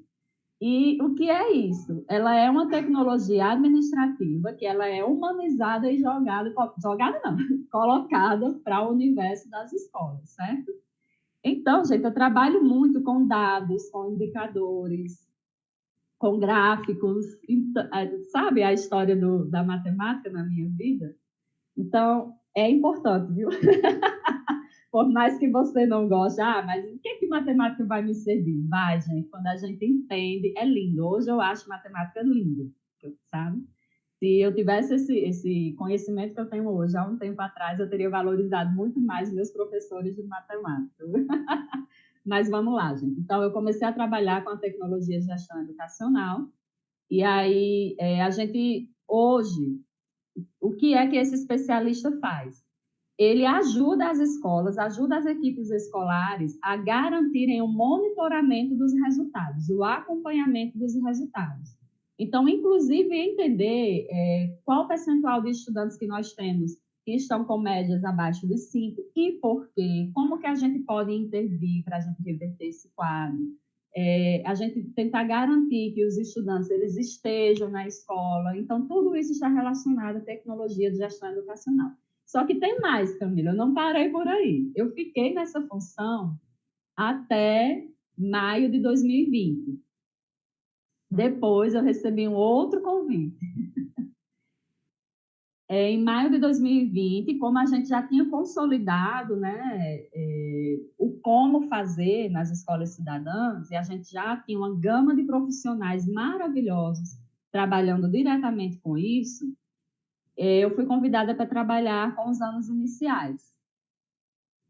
E o que é isso? Ela é uma tecnologia administrativa que ela é humanizada e jogada não, colocada para o universo das escolas, certo? Então, gente, eu trabalho muito com dados, com indicadores, com gráficos, sabe a história da matemática na minha vida? Então, é importante, viu? Por mais que você não goste, mas o que matemática vai me servir? Vai, gente, quando a gente entende, é lindo. Hoje eu acho matemática lindo, sabe? Se eu tivesse esse conhecimento que eu tenho hoje, há um tempo atrás, eu teria valorizado muito mais meus professores de matemática. Mas vamos lá, gente. Então, eu comecei a trabalhar com a tecnologia de gestão educacional. E aí, a gente, hoje, o que é que esse especialista faz? ele ajuda as escolas, ajuda as equipes escolares a garantirem o monitoramento dos resultados, o acompanhamento dos resultados. Então, inclusive, entender qual o percentual de estudantes que nós temos que estão com médias abaixo de 5 e por quê, como que a gente pode intervir para a gente reverter esse quadro. A gente tentar garantir que os estudantes eles estejam na escola. Então, tudo isso está relacionado à tecnologia de gestão educacional. Só que tem mais, Camila, eu não parei por aí. Eu fiquei nessa função até maio de 2020. Depois, eu recebi um outro convite. Em maio de 2020, como a gente já tinha consolidado, né, o como fazer nas escolas cidadãs, e a gente já tinha uma gama de profissionais maravilhosos trabalhando diretamente com isso, eu fui convidada para trabalhar com os anos iniciais,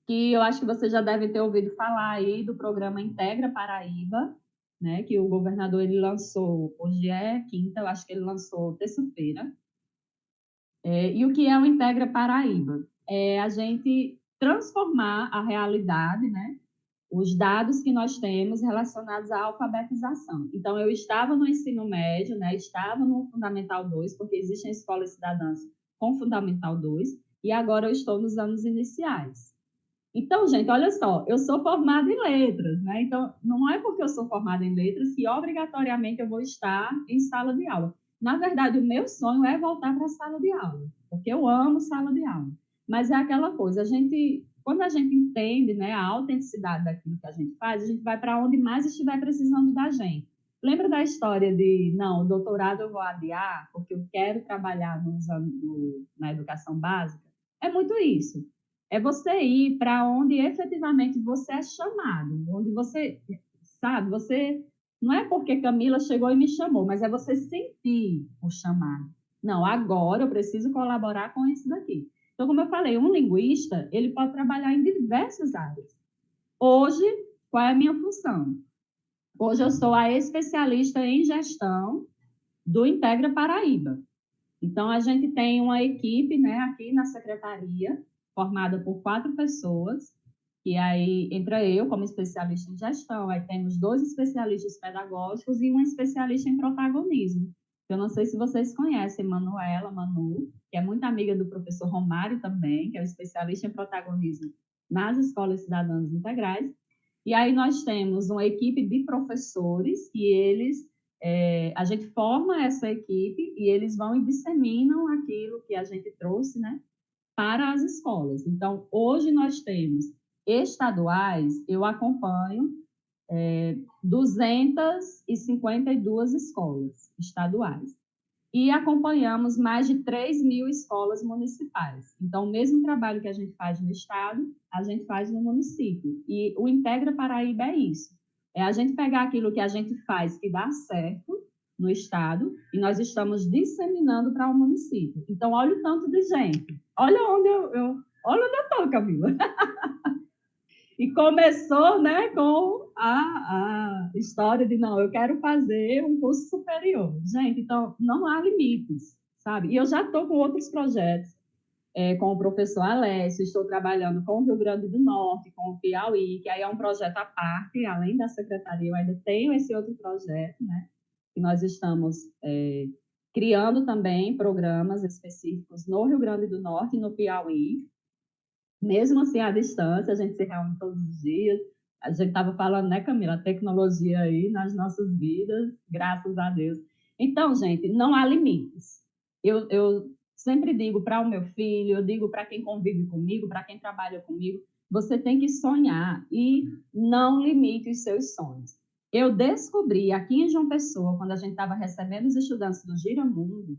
que eu acho que você já deve ter ouvido falar aí do programa Integra Paraíba, né, que o governador ele lançou, hoje é quinta, eu acho que ele lançou terça-feira. E o que é o Integra Paraíba? É a gente transformar a realidade, né, os dados que nós temos relacionados à alfabetização. Então, eu estava no ensino médio, né, estava no Fundamental 2, porque existem escolas cidadãs com Fundamental 2, e agora eu estou nos anos iniciais. Então, gente, olha só, eu sou formada em letras, né? Então, não é porque eu sou formada em letras que obrigatoriamente eu vou estar em sala de aula. Na verdade, o meu sonho é voltar para a sala de aula, porque eu amo sala de aula. Mas é aquela coisa, quando a gente entende, né, a autenticidade daquilo que a gente faz, a gente vai para onde mais estiver precisando da gente. Lembra da história de, não, o doutorado eu vou adiar porque eu quero trabalhar na educação básica? É muito isso. É você ir para onde efetivamente você é chamado, onde você, sabe, você não é porque Camila chegou e me chamou, mas é você sentir o chamado. Não, agora eu preciso colaborar com isso daqui. Então, como eu falei, um linguista, ele pode trabalhar em diversas áreas. Hoje, qual é a minha função? Hoje eu sou a especialista em gestão do Integra Paraíba. Então, a gente tem uma equipe, né, aqui na secretaria, formada por 4 pessoas, e aí entra eu como especialista em gestão, aí temos 2 especialistas pedagógicos e uma especialista em protagonismo. Eu não sei se vocês conhecem Manu, que é muito amiga do professor Romário também, que é o especialista em protagonismo nas escolas cidadãs integrais. E aí nós temos uma equipe de professores que a gente forma essa equipe e eles vão e disseminam aquilo que a gente trouxe, né, para as escolas. Então, hoje nós temos estaduais, eu acompanho 252 escolas estaduais e acompanhamos mais de 3.000 escolas municipais. Então, o mesmo trabalho que a gente faz no estado, a gente faz no município. E o Integra Paraíba é isso. É a gente pegar aquilo que a gente faz que dá certo no estado e nós estamos disseminando para o município. Então, olha o tanto de gente. Olha onde olha onde eu estou, Camila. E começou, né, com a história de, não, eu quero fazer um curso superior. Gente, então, não há limites, sabe? E eu já estou com outros projetos, com o professor Alessio, estou trabalhando com o Rio Grande do Norte, com o Piauí, que aí é um projeto à parte, além da secretaria, eu ainda tenho esse outro projeto, né, que nós estamos criando também programas específicos no Rio Grande do Norte e no Piauí. Mesmo assim, à distância, a gente se reúne todos os dias. A gente estava falando, né, Camila, a tecnologia aí nas nossas vidas, graças a Deus. Então, gente, não há limites. Eu sempre digo para o meu filho, eu digo para quem convive comigo, para quem trabalha comigo, você tem que sonhar e não limite os seus sonhos. Eu descobri aqui em João Pessoa, quando a gente estava recebendo os estudantes do Giramundo,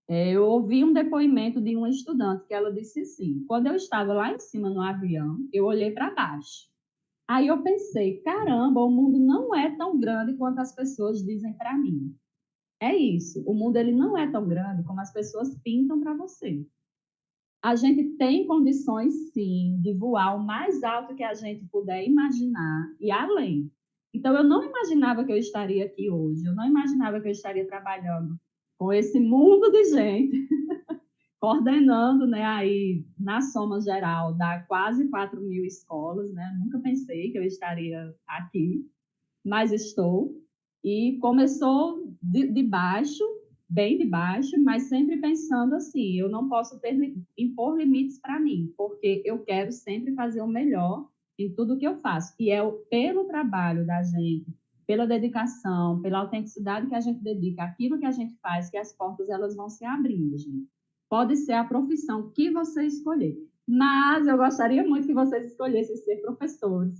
eu ouvi um depoimento de uma estudante que ela disse assim, quando eu estava lá em cima no avião, eu olhei para baixo. Aí eu pensei, caramba, o mundo não é tão grande quanto as pessoas dizem para mim. É isso, o mundo ele não é tão grande como as pessoas pintam para você. A gente tem condições, sim, de voar o mais alto que a gente puder imaginar e além. Então, eu não imaginava que eu estaria aqui hoje, eu não imaginava que eu estaria trabalhando com esse mundo de gente, coordenando, né, aí, na soma geral, dá quase 4.000 escolas, né? Nunca pensei que eu estaria aqui, mas estou. E começou de baixo, bem de baixo, mas sempre pensando assim, eu não posso impor limites para mim, porque eu quero sempre fazer o melhor em tudo que eu faço. E é pelo trabalho da gente, pela dedicação, pela autenticidade que a gente dedica, aquilo que a gente faz, que as portas elas vão se abrindo, gente. Pode ser a profissão que você escolher, mas eu gostaria muito que vocês escolhessem ser professores.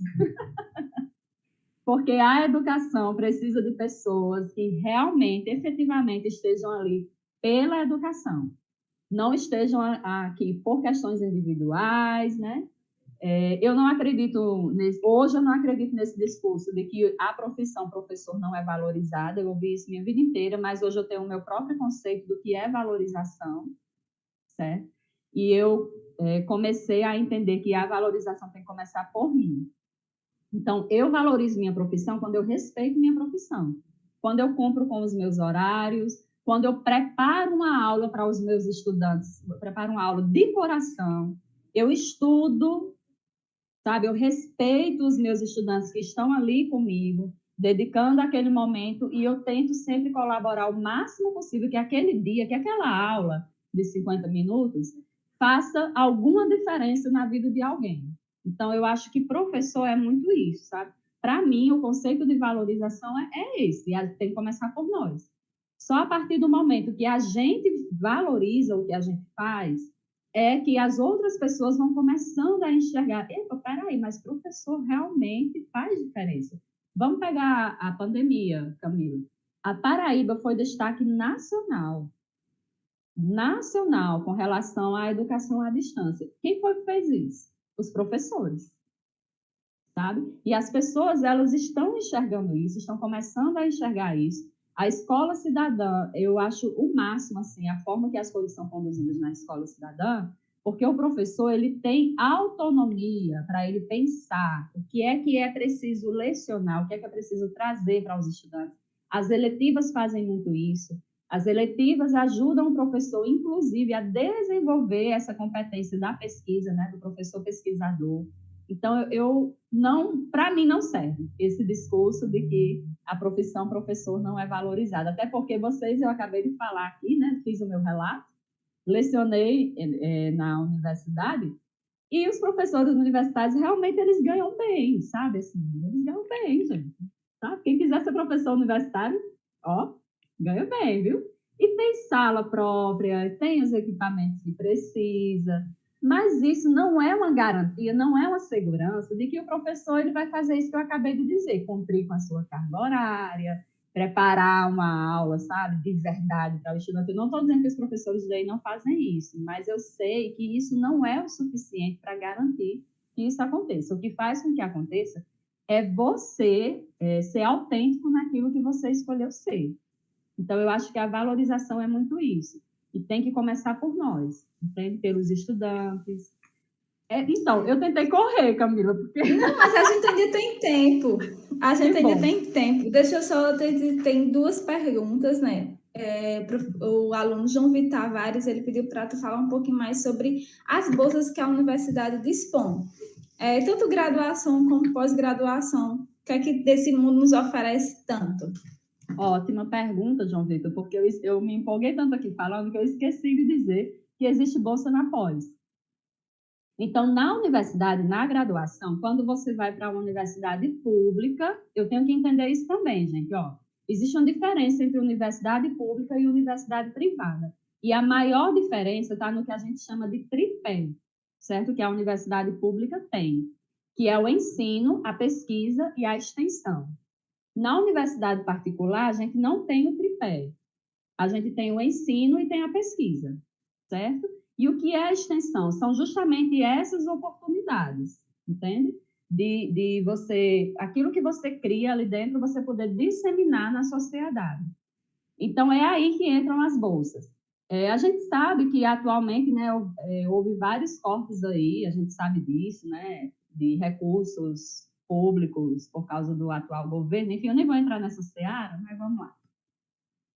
Porque a educação precisa de pessoas que realmente, efetivamente, estejam ali pela educação. Não estejam aqui por questões individuais, né? Eu não acredito hoje eu não acredito nesse discurso de que a profissão professor não é valorizada. Eu ouvi isso minha vida inteira, mas hoje eu tenho o meu próprio conceito do que é valorização, certo? E eu comecei a entender que a valorização tem que começar por mim. Então, eu valorizo minha profissão quando eu respeito minha profissão, quando eu cumpro com os meus horários, quando eu preparo uma aula para os meus estudantes, eu preparo uma aula de coração, eu estudo, sabe? Eu respeito os meus estudantes que estão ali comigo, dedicando aquele momento, e eu tento sempre colaborar o máximo possível que aquele dia, que aquela aula de 50 minutos faça alguma diferença na vida de alguém. Então, eu acho que professor é muito isso, sabe? Para mim, o conceito de valorização é esse, e tem que começar por nós. Só a partir do momento que a gente valoriza o que a gente faz, é que as outras pessoas vão começando a enxergar, epa, peraí, mas professor realmente faz diferença. Vamos pegar a pandemia, Camila. A Paraíba foi destaque nacional com relação à educação à distância. Quem foi que fez isso? Os professores, sabe? E as pessoas, elas estão enxergando isso, estão começando a enxergar isso. A escola cidadã, eu acho o máximo, assim, a forma que as coisas são conduzidas na escola cidadã, porque o professor, ele tem autonomia para ele pensar o que é preciso lecionar, o que é preciso trazer para os estudantes. As eletivas fazem muito isso. As eletivas ajudam o professor, inclusive, a desenvolver essa competência da pesquisa, né, do professor pesquisador. Então, para mim, não serve esse discurso de que a profissão professor não é valorizada. Até porque eu acabei de falar aqui, né, fiz o meu relato, lecionei na universidade, e os professores universitários, realmente, eles ganham bem, sabe? Assim, eles ganham bem, gente. Sabe? Quem quiser ser professor universitário, ó, ganha bem, viu? E tem sala própria, tem os equipamentos que precisa, mas isso não é uma garantia, não é uma segurança de que o professor ele vai fazer isso que eu acabei de dizer, cumprir com a sua carga horária, preparar uma aula, sabe, de verdade para o estudante. Eu não estou dizendo que os professores de lei não fazem isso, mas eu sei que isso não é o suficiente para garantir que isso aconteça. O que faz com que aconteça é você ser autêntico naquilo que você escolheu ser. Então, eu acho que a valorização é muito isso. E tem que começar por nós, entende? Pelos estudantes. Então, eu tentei correr, Camila, porque... Não, mas a gente ainda tem tempo. A gente ainda tem tempo. Deixa eu só... Tem duas perguntas, né? O aluno João Vitor Tavares, ele pediu para tu falar um pouquinho mais sobre as bolsas que a universidade dispõe. Tanto graduação como pós-graduação. O que é que desse mundo nos oferece tanto? Ótima pergunta, João Vitor, porque eu me empolguei tanto aqui falando que eu esqueci de dizer que existe bolsa na pós. Então, na universidade, na graduação, quando você vai para uma universidade pública, eu tenho que entender isso também, gente. Ó, existe uma diferença entre universidade pública e universidade privada. E a maior diferença está no que a gente chama de tripé, certo? Que a universidade pública tem, que é o ensino, a pesquisa e a extensão. Na universidade particular, a gente não tem o tripé. A gente tem o ensino e tem a pesquisa, certo? E o que é a extensão? São justamente essas oportunidades, entende? De você, aquilo que você cria ali dentro, você poder disseminar na sociedade. Então, é aí que entram as bolsas. A gente sabe que atualmente, né, houve vários cortes aí, a gente sabe disso, né, de recursos públicos por causa do atual governo. Enfim, eu nem vou entrar nessa seara, mas vamos lá.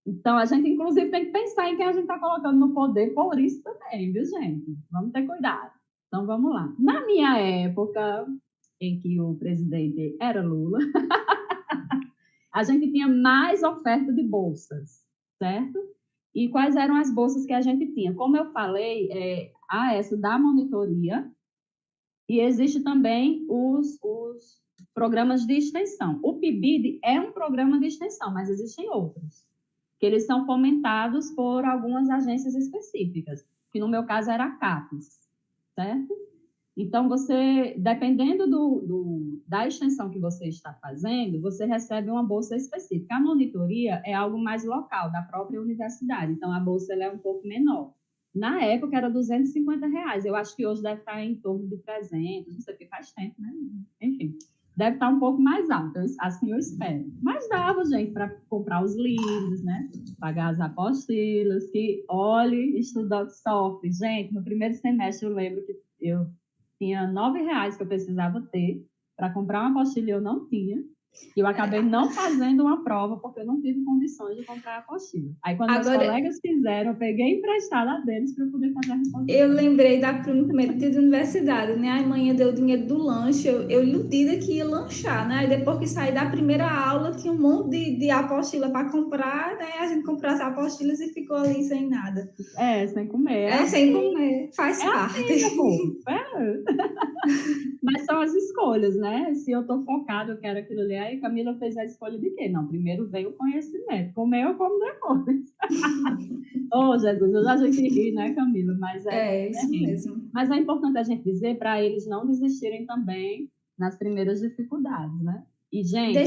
Então, a gente, inclusive, tem que pensar em quem a gente está colocando no poder por isso também, viu, gente? Vamos ter cuidado. Então, vamos lá. Na minha época, em que o presidente era Lula, a gente tinha mais oferta de bolsas, certo? E quais eram as bolsas que a gente tinha? Como eu falei, há essa da monitoria e existe também os programas de extensão. O PIBID é um programa de extensão, mas existem outros, que eles são fomentados por algumas agências específicas, que no meu caso era a CAPES, certo? Então, você, dependendo da extensão que você está fazendo, você recebe uma bolsa específica. A monitoria é algo mais local, da própria universidade, então a bolsa ela é um pouco menor. Na época era R$ 250, eu acho que hoje deve estar em torno de 300, não sei o que faz tempo, né? Enfim, deve estar um pouco mais alto, assim eu espero. Mas dava, gente, para comprar os livros, né? Pagar as apostilas, que, olhe, estudante sofre. Gente, no primeiro semestre eu lembro que eu tinha R$ 9 que eu precisava ter para comprar uma apostila e eu não tinha. E eu acabei não fazendo uma prova porque eu não tive condições de comprar a apostila. Aí, quando meus colegas fizeram, eu peguei emprestada deles para eu poder fazer a reposição. Eu lembrei no primeiro dia de universidade, né? A manhã deu o dinheiro do lanche, eu iludida que ia lanchar, né? Aí depois que saí da primeira aula, tinha um monte de apostila para comprar, né? A gente comprou as apostilas e ficou ali sem nada. Sem comer. Sem comer, faz parte. Assim, meu povo. Mas são as escolhas, né? Se eu estou focada, eu quero aquilo ali. Aí Camila fez a escolha de quê? Não, primeiro veio o conhecimento. Comer eu como depois. Jesus, eu já a gente ri, né, Camila? Mas isso mesmo. Mas é importante a gente dizer para eles não desistirem também nas primeiras dificuldades, né? E, gente,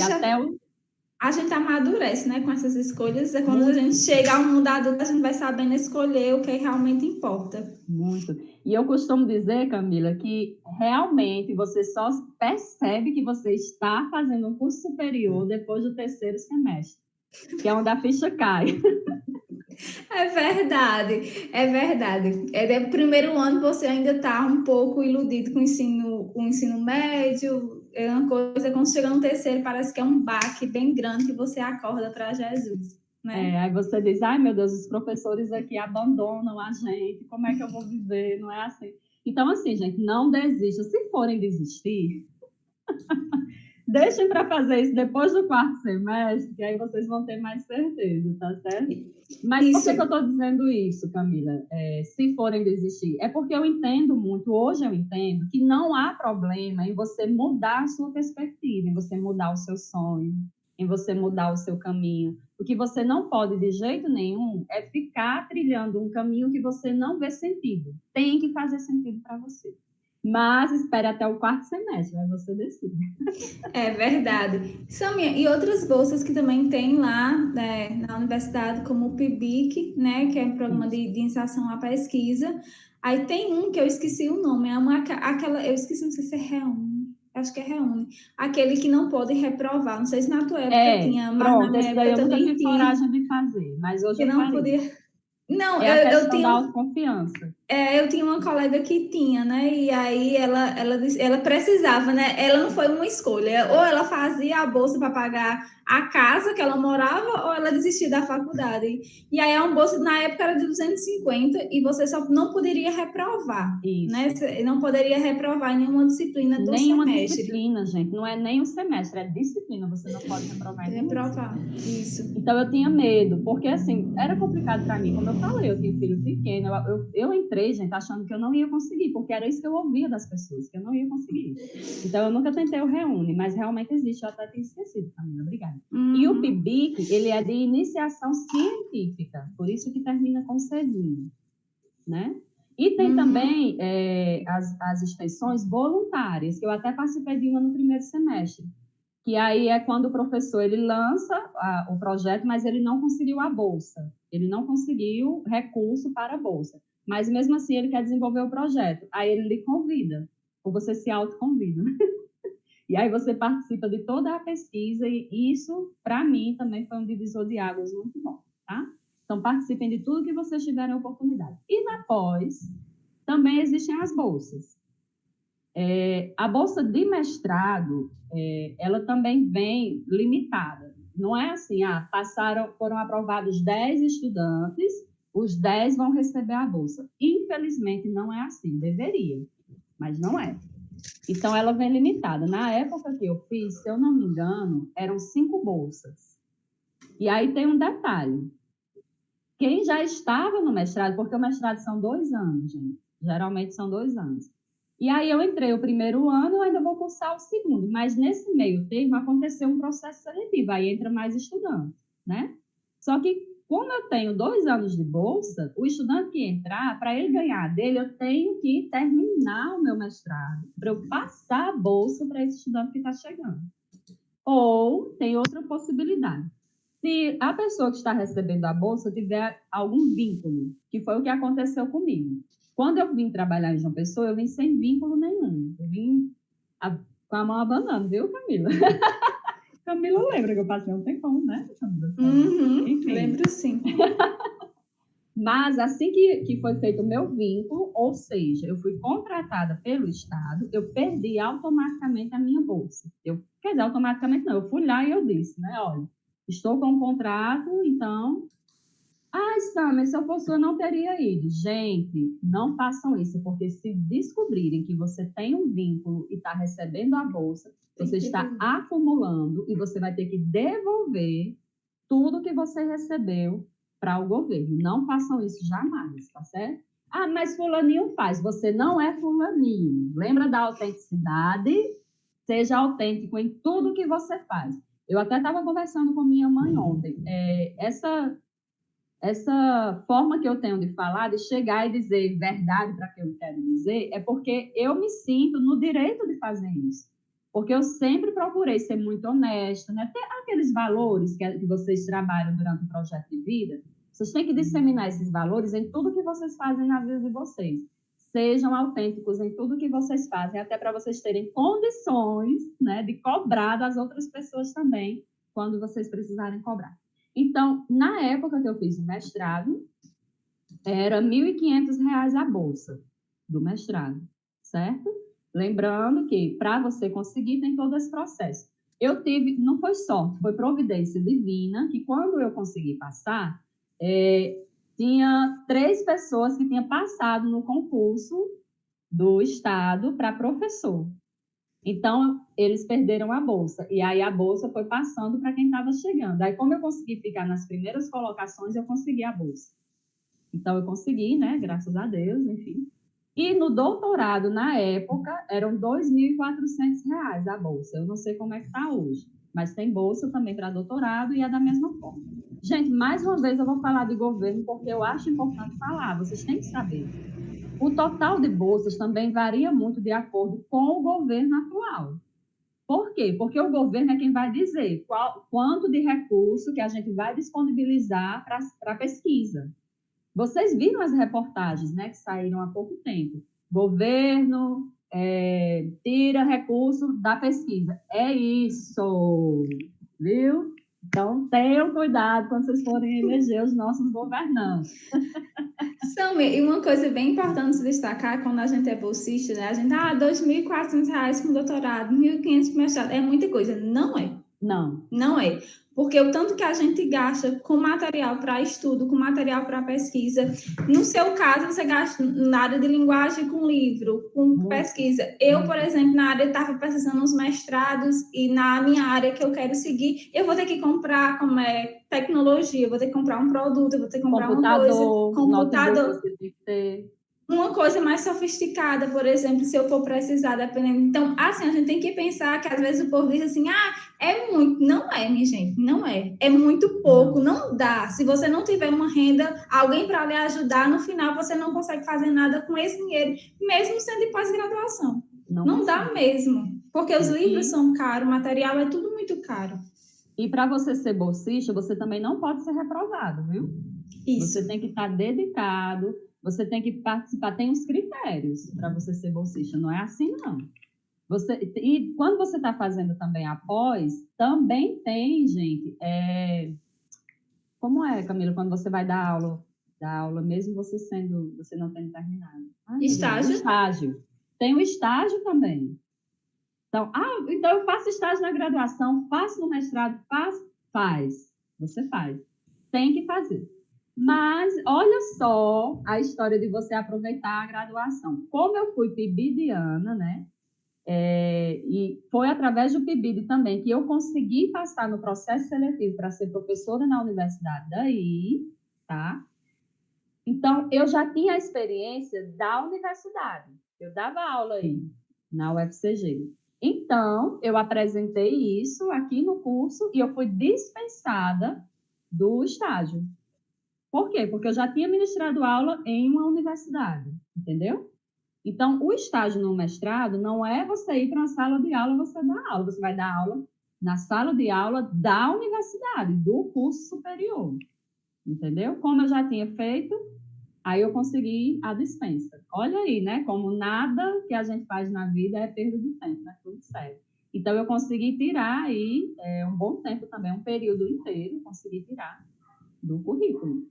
a gente amadurece, né, com essas escolhas. É quando a gente chega ao mundo adulto, a gente vai sabendo escolher o que realmente importa. Muito. E eu costumo dizer, Camila, que realmente você só percebe que você está fazendo um curso superior depois do terceiro semestre, que é onde a ficha cai. É verdade, é verdade. No primeiro ano você ainda está um pouco iludido com o ensino médio. É uma coisa, quando chega no terceiro, parece que é um baque bem grande que você acorda para Jesus, né? Aí você diz, ai meu Deus, os professores aqui abandonam a gente, como é que eu vou viver? Não é assim. Então, assim, gente, não desista. Se forem desistir, deixem para fazer isso depois do quarto semestre, que aí vocês vão ter mais certeza, tá certo? Mas por que eu estou dizendo isso, Camila? Se forem desistir, é porque eu entendo muito, hoje eu entendo que não há problema em você mudar a sua perspectiva, em você mudar o seu sonho, em você mudar o seu caminho. O que você não pode, de jeito nenhum, é ficar trilhando um caminho que você não vê sentido. Tem que fazer sentido para você. Mas espere até o quarto semestre, aí você decide. É verdade. Samia, e outras bolsas que também tem lá, né, na universidade, como o PIBIC, né, que é um programa de iniciação à pesquisa. Aí tem um que eu esqueci o nome, eu esqueci, não sei se é Reúne, acho que é Reúne. Aquele que não pode reprovar, não sei se na tua época tinha, mas na minha época eu nunca também tive coragem de fazer, mas hoje que eu não faria. podia. Não, a questão da autoconfiança. Eu tinha uma colega que tinha, né? E aí ela precisava, né? Ela não foi uma escolha. Ou ela fazia a bolsa para pagar a casa que ela morava, ou ela desistia da faculdade. E aí a bolsa, na época, era de 250 e você só não poderia reprovar. Isso. Né? Você não poderia reprovar em nenhuma disciplina do nenhuma semestre. Disciplina, gente. Não é nem um semestre, é disciplina. Você não pode reprovar em reprovar. Isso. Então eu tinha medo, porque assim, era complicado para mim. Como eu falei, eu tinha um filho pequeno. Eu entrei, gente, achando que eu não ia conseguir, porque era isso que eu ouvia das pessoas, que eu não ia conseguir. Então eu nunca tentei o Reúne, mas realmente existe. Eu até tinha esquecido, Camila, obrigada. E o PIBIC, ele é de iniciação científica, por isso que termina com cedinho, né? E tem também as extensões voluntárias, que eu até participei de uma no primeiro semestre, que aí é quando o professor ele lança o projeto, mas ele não conseguiu a bolsa, ele não conseguiu recurso para a bolsa, mas mesmo assim ele quer desenvolver o projeto, aí ele lhe convida, ou você se autoconvida, e aí você participa de toda a pesquisa, e isso, para mim, também foi um divisor de águas muito bom, tá? Então, participem de tudo que vocês tiverem oportunidade. E na pós, também existem as bolsas. A bolsa de mestrado, ela também vem limitada. Não é assim, foram aprovados 10 estudantes, os 10 vão receber a bolsa. Infelizmente, não é assim, deveria, mas não é. Então, ela vem limitada. Na época que eu fiz, se eu não me engano, eram 5 bolsas. E aí tem um detalhe. Quem já estava no mestrado, porque o mestrado são 2 anos, gente. Geralmente são 2 anos. E aí eu entrei o primeiro ano, ainda vou cursar o segundo. Mas nesse meio termo aconteceu um processo seletivo, aí entra mais estudante, né? Só que, como eu tenho 2 anos de bolsa, o estudante que entrar, para ele ganhar dele, eu tenho que terminar o meu mestrado, para eu passar a bolsa para esse estudante que está chegando. Ou tem outra possibilidade. Se a pessoa que está recebendo a bolsa tiver algum vínculo, que foi o que aconteceu comigo. Quando eu vim trabalhar em João Pessoa, eu vim sem vínculo nenhum. Eu vim com a mão abanando, viu, Camila? Camila lembra que eu passei um tempão, né, Camila? Enfim. Lembro sim. Mas assim que foi feito o meu vínculo, ou seja, eu fui contratada pelo Estado, eu perdi automaticamente a minha bolsa. Quer dizer, automaticamente não, eu fui lá e eu disse, né, olha, estou com um contrato, então... Samia, se eu fosse eu não teria ido. Gente, não façam isso, porque se descobrirem que você tem um vínculo e está recebendo a bolsa, você está acumulando e você vai ter que devolver tudo que você recebeu para o governo. Não façam isso jamais, tá certo? Mas fulaninho faz. Você não é fulaninho. Lembra da autenticidade? Seja autêntico em tudo que você faz. Eu até estava conversando com minha mãe ontem. Essa forma que eu tenho de falar, de chegar e dizer verdade para o que eu quero dizer, é porque eu me sinto no direito de fazer isso. Porque eu sempre procurei ser muito honesta, né? Ter aqueles valores que vocês trabalham durante o projeto de vida, vocês têm que disseminar esses valores em tudo que vocês fazem na vida de vocês. Sejam autênticos em tudo que vocês fazem, até para vocês terem condições, né, de cobrar das outras pessoas também, quando vocês precisarem cobrar. Então, na época que eu fiz o mestrado, era R$ 1.500 a bolsa do mestrado, certo? Lembrando que, para você conseguir, tem todo esse processo. Eu tive, não foi sorte, foi providência divina, que quando eu consegui passar, tinha 3 pessoas que tinham passado no concurso do Estado para professor. Então, eles perderam a bolsa. E aí, a bolsa foi passando para quem estava chegando. Aí, como eu consegui ficar nas primeiras colocações, eu consegui a bolsa. Então, eu consegui, né? Graças a Deus, enfim. E no doutorado, na época, eram R$ 2.400 a bolsa. Eu não sei como é que está hoje. Mas tem bolsa também para doutorado e é da mesma forma. Gente, mais uma vez eu vou falar de governo, porque eu acho importante falar. Vocês têm que saber. O total de bolsas também varia muito de acordo com o governo atual. Por quê? Porque o governo é quem vai dizer quanto de recurso que a gente vai disponibilizar para pesquisa. Vocês viram as reportagens, né, que saíram há pouco tempo. Governo tira recurso da pesquisa. É isso, viu? Então, tenham cuidado quando vocês forem eleger os nossos governantes. Samia, e uma coisa bem importante se destacar, quando a gente é bolsista, né? A gente, R$ 2.400 com doutorado, R$ 1.500 com mestrado, é muita coisa. Não é. Não é. Porque o tanto que a gente gasta com material para estudo, com material para pesquisa, no seu caso, você gasta na área de linguagem com livro, com pesquisa. Eu, por exemplo, na área, estava precisando uns mestrados e na minha área que eu quero seguir, eu vou ter que comprar tecnologia, eu vou ter que comprar um produto, eu vou ter que comprar uma coisa. Computador. Você tem que ter. Uma coisa mais sofisticada, por exemplo, se eu for precisar, dependendo. Então, assim, a gente tem que pensar que às vezes o povo diz assim, é muito. Não é, minha gente, não é. É muito pouco, não dá. Se você não tiver uma renda, alguém para lhe ajudar, no final você não consegue fazer nada com esse dinheiro, mesmo sendo de pós-graduação. Não dá mesmo, porque os livros são caros, o material é tudo muito caro. E para você ser bolsista, você também não pode ser reprovado, viu? Isso. Você tem que estar dedicado. Você tem que participar, tem uns critérios para você ser bolsista, não é assim, não. E quando você está fazendo também a pós, também tem, gente, como é, Camila, quando você vai dar aula mesmo você não tendo terminado? Estágio. Tem o estágio também. Então, então eu faço estágio na graduação, faço no mestrado, faço. Faz, você faz. Tem que fazer. Mas olha só a história de você aproveitar a graduação. Como eu fui PIBIdiana, né? E foi através do PIBID também que eu consegui passar no processo seletivo para ser professora na universidade daí, tá? Então, eu já tinha a experiência da universidade. Eu dava aula aí, na UFCG. Então, eu apresentei isso aqui no curso e eu fui dispensada do estágio. Por quê? Porque eu já tinha ministrado aula em uma universidade, entendeu? Então, o estágio no mestrado não é você ir para uma sala de aula e você dar aula. Você vai dar aula na sala de aula da universidade, do curso superior, entendeu? Como eu já tinha feito, aí eu consegui a dispensa. Olha aí, né? Como nada que a gente faz na vida é perda de tempo, né? Tudo certo. Então, eu consegui tirar aí um bom tempo também, um período inteiro, consegui tirar do currículo.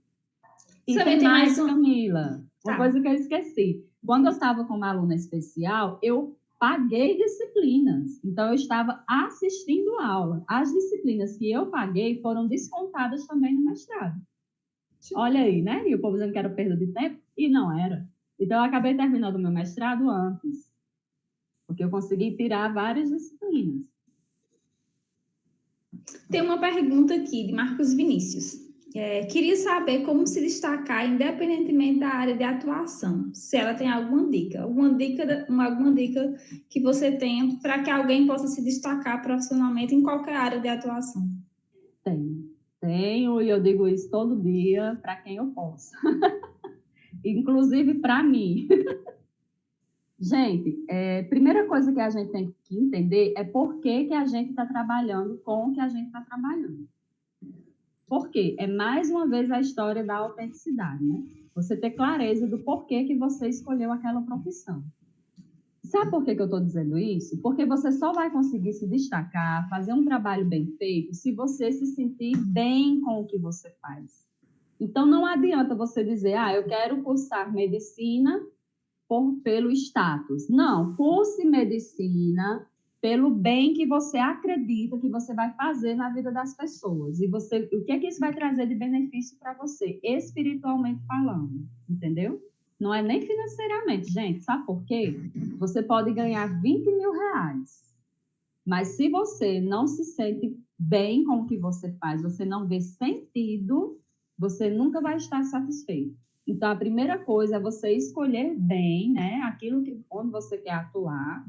E Também tem tem mais, mais um. Camila, uma Tá. coisa que eu esqueci. Quando eu estava como aluna especial, eu paguei disciplinas. Então, eu estava assistindo aula. As disciplinas que eu paguei foram descontadas também no mestrado. Olha aí, né? E o povo dizendo que era perda de tempo, e não era. Então, eu acabei terminando o meu mestrado antes, porque eu consegui tirar várias disciplinas. Tem uma pergunta aqui de Marcos Vinícius. Queria saber como se destacar independentemente da área de atuação. Se ela tem alguma dica alguma dica que você tenha para que alguém possa se destacar profissionalmente em qualquer área de atuação. Tenho, e eu digo isso todo dia para quem eu posso. Inclusive para mim. Gente, primeira coisa que a gente tem que entender é por que a gente está trabalhando com o que a gente está trabalhando. Por quê? É mais uma vez a história da autenticidade, né? Você ter clareza do porquê que você escolheu aquela profissão. Sabe por que eu estou dizendo isso? Porque você só vai conseguir se destacar, fazer um trabalho bem feito, se você se sentir bem com o que você faz. Então, não adianta você dizer, eu quero cursar medicina pelo status. Não, curse medicina pelo bem que você acredita que você vai fazer na vida das pessoas. E o que é que isso vai trazer de benefício para você, espiritualmente falando, entendeu? Não é nem financeiramente, gente. Sabe por quê? Você pode ganhar 20 mil reais, mas se você não se sente bem com o que você faz, você não vê sentido, você nunca vai estar satisfeito. Então, a primeira coisa é você escolher bem, né, onde você quer atuar,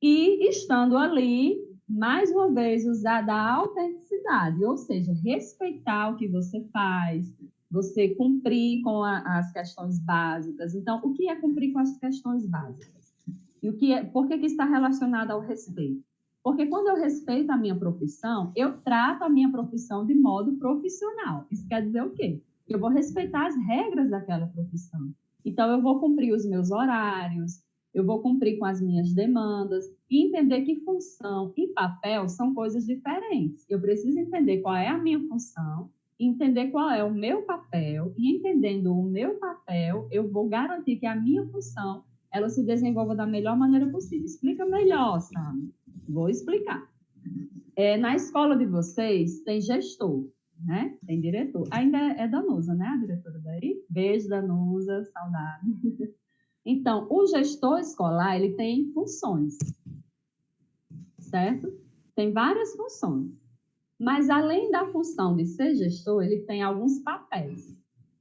e estando ali, mais uma vez, usar da autenticidade, ou seja, respeitar o que você faz, você cumprir com as questões básicas. Então, o que é cumprir com as questões básicas? E por que está relacionado ao respeito? Porque quando eu respeito a minha profissão, eu trato a minha profissão de modo profissional. Isso quer dizer o quê? Eu vou respeitar as regras daquela profissão. Então, eu vou cumprir os meus horários, eu vou cumprir com as minhas demandas e entender que função e papel são coisas diferentes. Eu preciso entender qual é a minha função, entender qual é o meu papel, e entendendo o meu papel, eu vou garantir que a minha função ela se desenvolva da melhor maneira possível. Explica melhor, Sam. Vou explicar. Na escola de vocês tem gestor, né? Tem diretor. Ainda é Danusa, né? A diretora daí. Beijo, Danusa, saudade. Então, o gestor escolar, ele tem funções, certo? Tem várias funções. Mas, além da função de ser gestor, ele tem alguns papéis.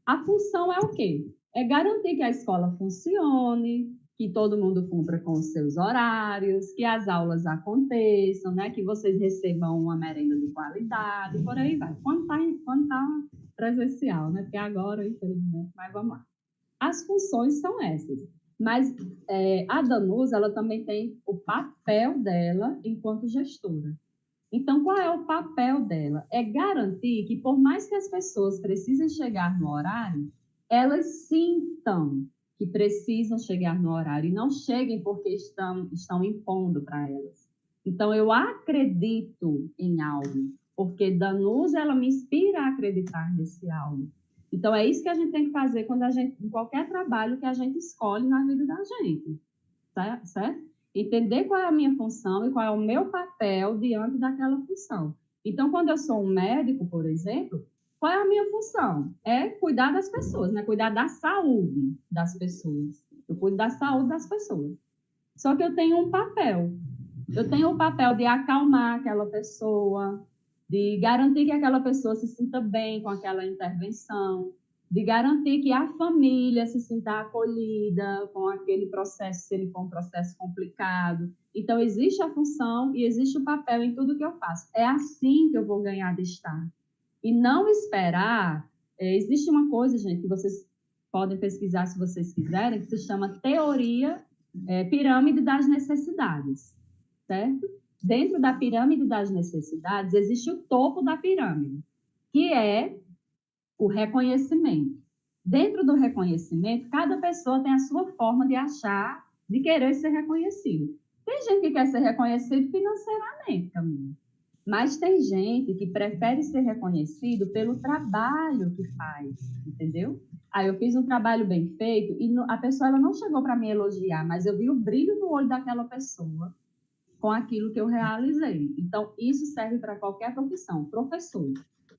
A função é o quê? É garantir que a escola funcione, que todo mundo cumpra com os seus horários, que as aulas aconteçam, né? Que vocês recebam uma merenda de qualidade, por aí vai. Quando tá presencial, né? Porque agora, infelizmente, mas vamos lá. As funções são essas. Mas a Danusa, ela também tem o papel dela enquanto gestora. Então, qual é o papel dela? É garantir que, por mais que as pessoas precisem chegar no horário, elas sintam que precisam chegar no horário e não cheguem porque estão impondo para elas. Então, eu acredito em algo, porque Danusa, ela me inspira a acreditar nesse algo. Então, é isso que a gente tem que fazer em qualquer trabalho que a gente escolhe na vida da gente, certo? Entender qual é a minha função e qual é o meu papel diante daquela função. Então, quando eu sou um médico, por exemplo, qual é a minha função? É cuidar das pessoas, né? Cuidar da saúde das pessoas. Eu cuido da saúde das pessoas. Só que eu tenho um papel. Eu tenho o papel de acalmar aquela pessoa, de garantir que aquela pessoa se sinta bem com aquela intervenção, de garantir que a família se sinta acolhida com aquele processo, se ele for um processo complicado. Então, existe a função e existe o papel em tudo que eu faço. É assim que eu vou ganhar destaque. E não esperar... existe uma coisa, gente, que vocês podem pesquisar se vocês quiserem, que se chama teoria pirâmide das necessidades, certo? Dentro da pirâmide das necessidades, existe o topo da pirâmide, que é o reconhecimento. Dentro do reconhecimento, cada pessoa tem a sua forma de achar, de querer ser reconhecido. Tem gente que quer ser reconhecido financeiramente, Camila, mas tem gente que prefere ser reconhecido pelo trabalho que faz, entendeu? Aí eu fiz um trabalho bem feito e a pessoa ela não chegou para me elogiar, mas eu vi o brilho no olho daquela pessoa com aquilo que eu realizei. Então, isso serve para qualquer profissão. Professor.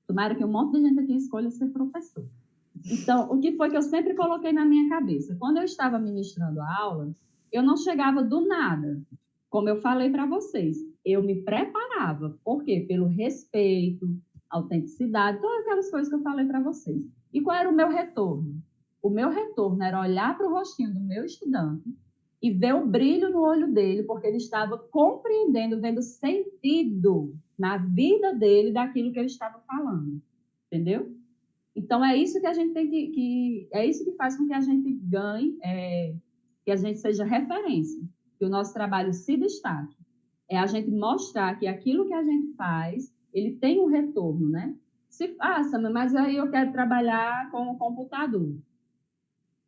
Tomara que um monte de gente aqui escolha ser professor. Então, o que foi que eu sempre coloquei na minha cabeça? Quando eu estava ministrando a aula, eu não chegava do nada. Como eu falei para vocês, eu me preparava. Por quê? Pelo respeito, autenticidade, todas aquelas coisas que eu falei para vocês. E qual era o meu retorno? O meu retorno era olhar para o rostinho do meu estudante e ver o brilho no olho dele, porque ele estava compreendendo, vendo sentido na vida dele daquilo que eu estava falando. Entendeu? Então, é isso que a gente tem é isso que faz com que a gente ganhe, que a gente seja referência, que o nosso trabalho se destaque. É a gente mostrar que aquilo que a gente faz, ele tem um retorno, né? Samia, mas aí eu quero trabalhar com o computador.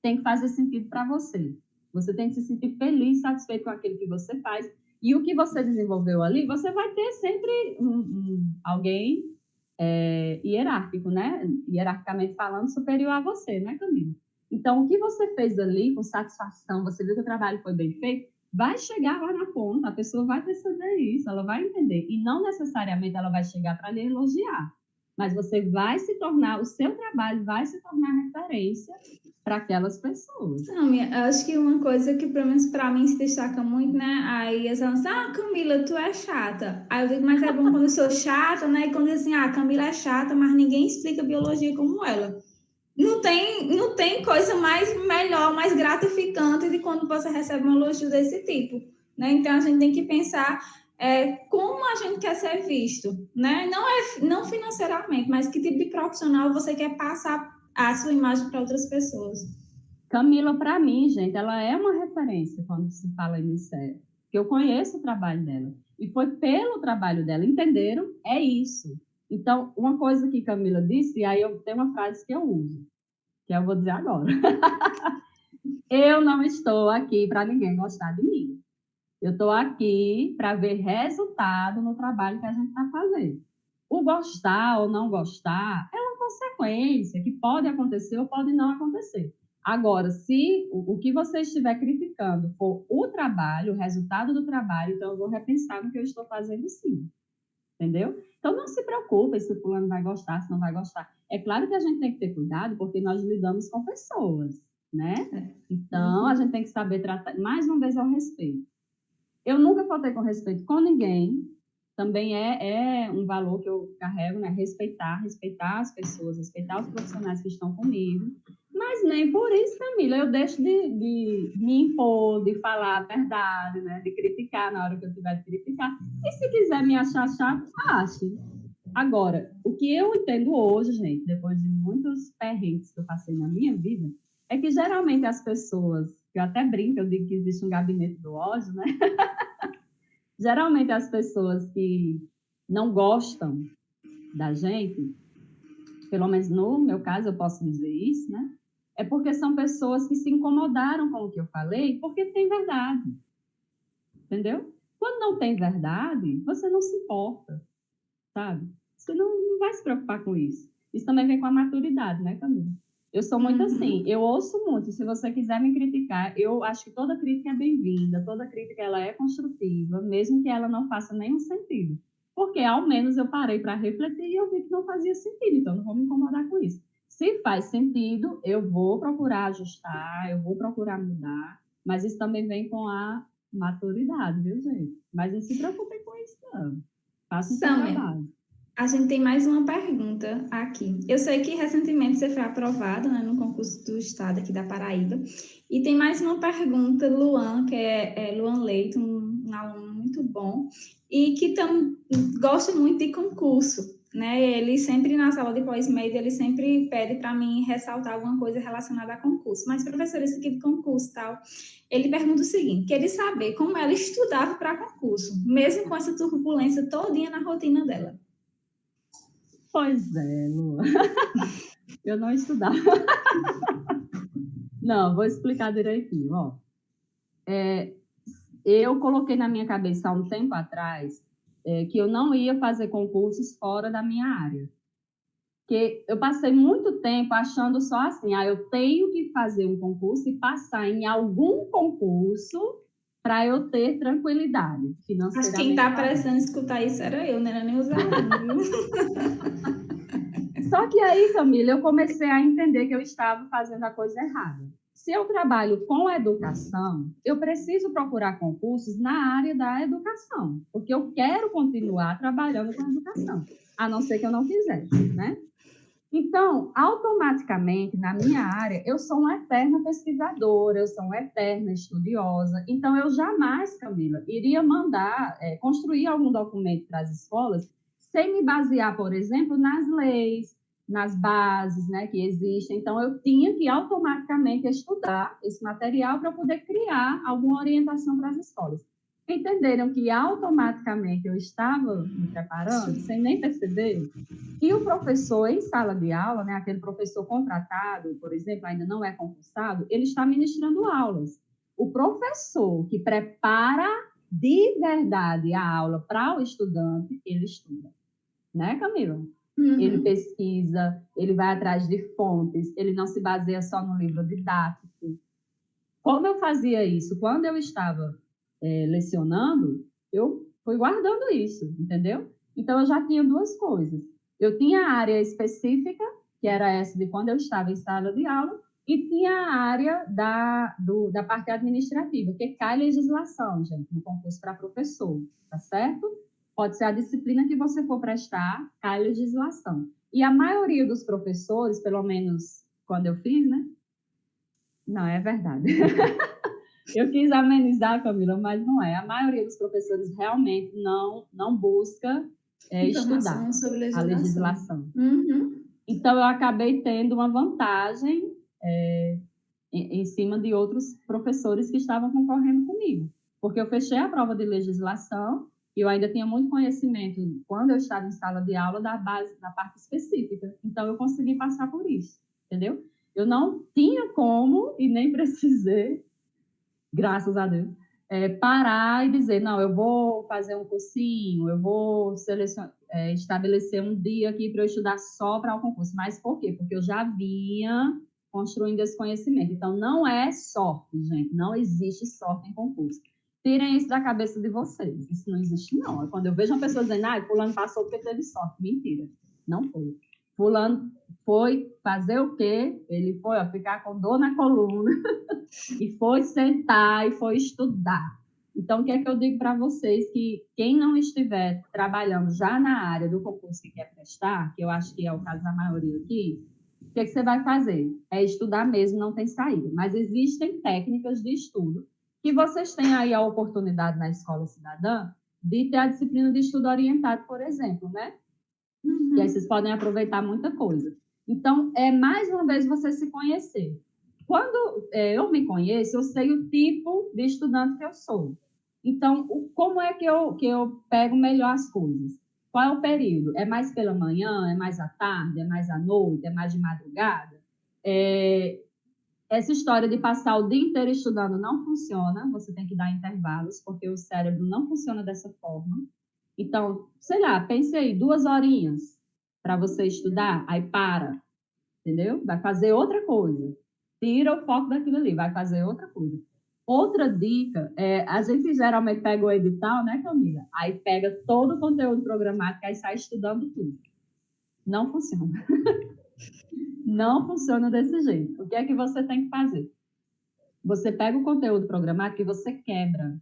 Tem que fazer sentido para você. Você tem que se sentir feliz, satisfeito com aquilo que você faz. E o que você desenvolveu ali, você vai ter sempre alguém hierárquico, né? Hierarquicamente falando, superior a você, né, Camila? Então, o que você fez ali com satisfação, você viu que o trabalho foi bem feito, vai chegar lá na ponta, a pessoa vai perceber isso, ela vai entender. E não necessariamente ela vai chegar para lhe elogiar, mas você vai se tornar, o seu trabalho vai se tornar referência para aquelas pessoas. Não, acho que uma coisa que, pelo menos para mim, se destaca muito, né? Aí eles falam assim, Camila, tu é chata. Aí eu digo, mas é bom quando eu sou chata, né? E quando dizem assim, Camila é chata, mas ninguém explica biologia como ela. Não tem coisa mais melhor, mais gratificante de quando você recebe um elogio desse tipo, né? Então a gente tem que pensar como a gente quer ser visto, né? Não financeiramente, mas que tipo de profissional você quer passar a sua imagem para outras pessoas. Camila, para mim, gente, ela é uma referência quando se fala em Nicéia, porque eu conheço o trabalho dela e foi pelo trabalho dela, entenderam? É isso. Então, uma coisa que Camila disse, e aí eu tenho uma frase que eu uso, que eu vou dizer agora. Eu não estou aqui para ninguém gostar de mim. Eu estou aqui para ver resultado no trabalho que a gente está fazendo. O gostar ou não gostar é uma consequência que pode acontecer ou pode não acontecer. Agora, se o que você estiver criticando for o trabalho, o resultado do trabalho, então eu vou repensar no que eu estou fazendo sim. Entendeu? Então, não se preocupe se o fulano vai gostar, se não vai gostar. É claro que a gente tem que ter cuidado, porque nós lidamos com pessoas, né? Então, a gente tem que saber tratar, mais uma vez, ao respeito. Eu nunca faltei com respeito com ninguém, também é um valor que eu carrego, né? Respeitar as pessoas, respeitar os profissionais que estão comigo, mas nem por isso, Camila, eu deixo de me impor, de falar a verdade, né? De criticar na hora que eu tiver de criticar. E se quiser me achar chato, ache. Agora, o que eu entendo hoje, gente, depois de muitos perrengues que eu passei na minha vida, é que geralmente as pessoas, eu até brinco, eu digo que existe um gabinete do ódio, né? Geralmente as pessoas que não gostam da gente, pelo menos no meu caso eu posso dizer isso, né? É porque são pessoas que se incomodaram com o que eu falei, porque tem verdade. Entendeu? Quando não tem verdade, você não se importa, sabe? Você não vai se preocupar com isso. Isso também vem com a maturidade, né, Camila? Eu sou muito assim, eu ouço muito. Se você quiser me criticar, eu acho que toda crítica é bem-vinda, toda crítica ela é construtiva, mesmo que ela não faça nenhum sentido. porque ao menos eu parei para refletir e eu vi que não fazia sentido, então não vou me incomodar com isso. Se faz sentido, eu vou procurar ajustar, eu vou procurar mudar, mas isso também vem com a maturidade, viu, gente? Mas não se preocupem com isso, não. Faça o seu Sâmia, trabalho. a gente tem mais uma pergunta aqui. Eu sei que recentemente você foi aprovado, né, no concurso do estado aqui da Paraíba. E tem mais uma pergunta, Luan, que é Luan Leite, um aluno muito bom, e que gosta muito de concurso, né? Ele sempre, na sala de pós-média, ele sempre pede para mim ressaltar alguma coisa relacionada a concurso. Mas, professor, esse aqui de concurso e tal, ele pergunta o seguinte, queria saber como ela estudava para concurso, mesmo com essa turbulência todinha na rotina dela. Pois é, Lu. Eu não estudava. Não, vou explicar direitinho. Ó. Eu coloquei na minha cabeça há um tempo atrás que eu não ia fazer concursos fora da minha área. Porque eu passei muito tempo achando só assim, eu tenho que fazer um concurso e passar em algum concurso para eu ter tranquilidade financeiramente. Acho que quem está precisando escutar isso era eu, não era nem os alunos. Só que aí, Camila, eu comecei a entender que eu estava fazendo a coisa errada. Se eu trabalho com educação, eu preciso procurar concursos na área da educação, porque eu quero continuar trabalhando com educação, a não ser que eu não quisesse, né? Então, automaticamente, na minha área, eu sou uma eterna pesquisadora, eu sou uma eterna estudiosa. Então, eu jamais, Camila, iria mandar construir algum documento para as escolas sem me basear, por exemplo, nas leis, nas bases, né, que existem. Então, eu tinha que automaticamente estudar esse material para poder criar alguma orientação para as escolas. Entenderam que automaticamente eu estava me preparando, sem nem perceber. E o professor em sala de aula, né, aquele professor contratado, por exemplo, ainda não é concursado, ele está ministrando aulas. O professor que prepara de verdade a aula para o estudante, ele estuda. Né, Camila? Uhum. Ele pesquisa, ele vai atrás de fontes, ele não se baseia só no livro didático. Como eu fazia isso? Quando eu estava lecionando, eu fui guardando isso, entendeu? Então, eu já tinha duas coisas. Eu tinha a área específica, que era essa de quando eu estava em sala de aula, e tinha a área da parte administrativa, que cai legislação, gente, no concurso para professor, tá certo? Pode ser a disciplina que você for prestar, cai legislação. E a maioria dos professores, pelo menos quando eu fiz, né? Não, é verdade. Eu quis amenizar, Camila, mas não é. A maioria dos professores realmente não busca estudar a legislação. Uhum. Então, eu acabei tendo uma vantagem em cima de outros professores que estavam concorrendo comigo, porque eu fechei a prova de legislação e eu ainda tinha muito conhecimento, quando eu estava em sala de aula, da base, da parte específica. Então, eu consegui passar por isso, entendeu? Eu não tinha como e nem precisei, graças a Deus, parar e dizer, não, eu vou fazer um cursinho, eu vou estabelecer um dia aqui para eu estudar só para o concurso. Mas por quê? Porque eu já vinha construindo esse conhecimento. Então, não é sorte, gente. Não existe sorte em concurso. Tirem isso da cabeça de vocês. Isso não existe, não. Quando eu vejo uma pessoa dizendo, fulano passou porque teve sorte. Mentira. Não foi. Fulano foi fazer o quê? Ele foi ficar com dor na coluna e foi sentar e foi estudar. Então, o que é que eu digo para vocês? Que quem não estiver trabalhando já na área do concurso que quer prestar, que eu acho que é o caso da maioria aqui, o que é que você vai fazer? É estudar mesmo, não tem saída. Mas existem técnicas de estudo que vocês têm aí a oportunidade na Escola Cidadã de ter a disciplina de estudo orientado, por exemplo, né? Uhum. E aí vocês podem aproveitar muita coisa. Então, mais uma vez, você se conhecer. Quando eu me conheço, eu sei o tipo de estudante que eu sou. Então, como é que eu pego melhor as coisas? Qual é o período? É mais pela manhã? É mais à tarde? É mais à noite? É mais de madrugada? Essa história de passar o dia inteiro estudando não funciona. Você tem que dar intervalos, porque o cérebro não funciona dessa forma. Então, sei lá, pense aí, 2 horinhas para você estudar, aí para, entendeu? Vai fazer outra coisa. Tira o foco daquilo ali, vai fazer outra coisa. Outra dica, a gente geralmente pega o edital, né, Camila? Aí pega todo o conteúdo programático e sai estudando tudo. Não funciona. Não funciona desse jeito. O que é que você tem que fazer? Você pega o conteúdo programático e você quebra.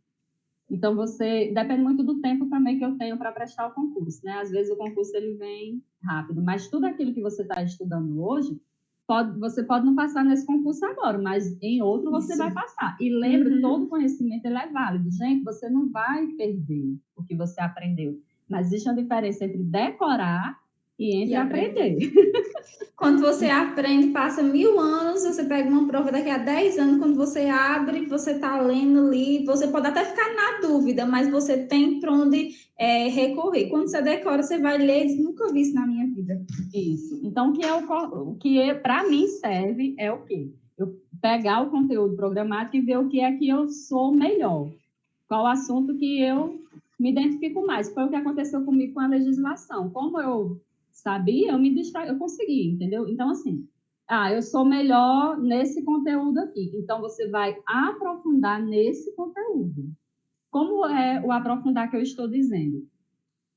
Então, depende muito do tempo também que eu tenho para prestar o concurso, né? Às vezes o concurso ele vem rápido, mas tudo aquilo que você está estudando hoje, você pode não passar nesse concurso agora, mas em outro você vai passar. E lembre, todo conhecimento ele é válido. Gente, você não vai perder o que você aprendeu. Mas existe uma diferença entre decorar e entre aprender. Quando você aprende, passa 1000 anos, você pega uma prova daqui a 10 anos, quando você abre, você está lendo ali, você pode até ficar na dúvida, mas você tem para onde recorrer. Quando você decora, você vai ler, nunca vi isso na minha vida. Isso. Então, o que para mim serve é o quê? Eu pegar o conteúdo programático e ver o que é que eu sou melhor. Qual assunto que eu me identifico mais. Foi o que aconteceu comigo com a legislação. Como eu sabia, eu consegui, entendeu? Então, assim, eu sou melhor nesse conteúdo aqui. Então, você vai aprofundar nesse conteúdo. Como é o aprofundar que eu estou dizendo?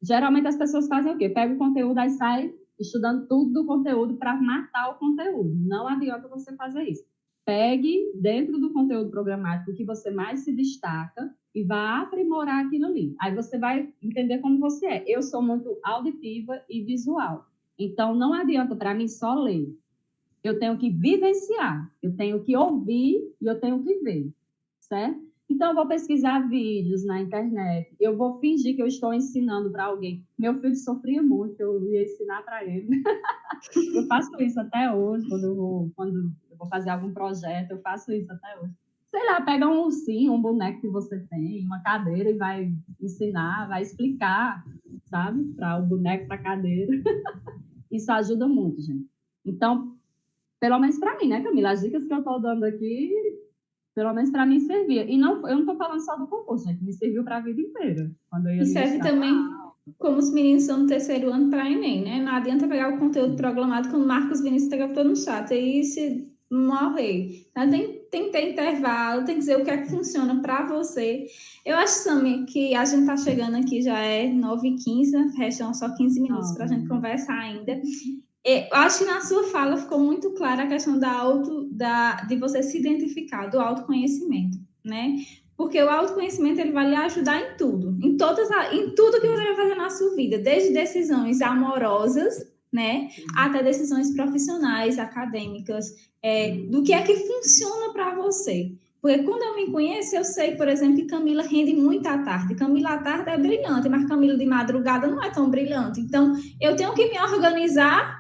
Geralmente, as pessoas fazem o quê? Pega o conteúdo, aí sai estudando tudo do conteúdo para matar o conteúdo. Não adianta você fazer isso. Pegue dentro do conteúdo programático que você mais se destaca e vá aprimorar aquilo ali. Aí você vai entender como você é. Eu sou muito auditiva e visual. Então, não adianta para mim só ler. Eu tenho que vivenciar, eu tenho que ouvir e eu tenho que ver, certo? Então, eu vou pesquisar vídeos na internet, eu vou fingir que eu estou ensinando para alguém. Meu filho sofria muito, eu ia ensinar para ele. Eu faço isso até hoje, quando eu vou fazer algum projeto, eu faço isso até hoje. Sei lá, pega um ursinho, um boneco que você tem, uma cadeira e vai ensinar, vai explicar, sabe? Para o boneco, para a cadeira. Isso ajuda muito, gente. Então, pelo menos para mim, né, Camila? As dicas que eu estou dando aqui, pelo menos para mim servia. E não, eu não estou falando só do concurso, gente. Me serviu para a vida inteira. Quando eu ia e serve também como os meninos são no terceiro ano para Enem, né? Não adianta pegar o conteúdo programado quando Marcos Vinícius está todo no chat. Aí se morrer. Então, tem que ter intervalo, tem que dizer o que é que funciona para você. Eu acho, Sami, que a gente está chegando aqui, já é 9h15, restam só 15 minutos para a gente conversar ainda. Eu acho que na sua fala ficou muito clara a questão de você se identificar, do autoconhecimento, né? Porque o autoconhecimento ele vai lhe ajudar em tudo, em tudo que você vai fazer na sua vida, desde decisões amorosas, né, até decisões profissionais, acadêmicas, do que é que funciona para você. Porque quando eu me conheço, eu sei, por exemplo, que Camila rende muito à tarde. Camila à tarde é brilhante, mas Camila de madrugada não é tão brilhante. Então, eu tenho que me organizar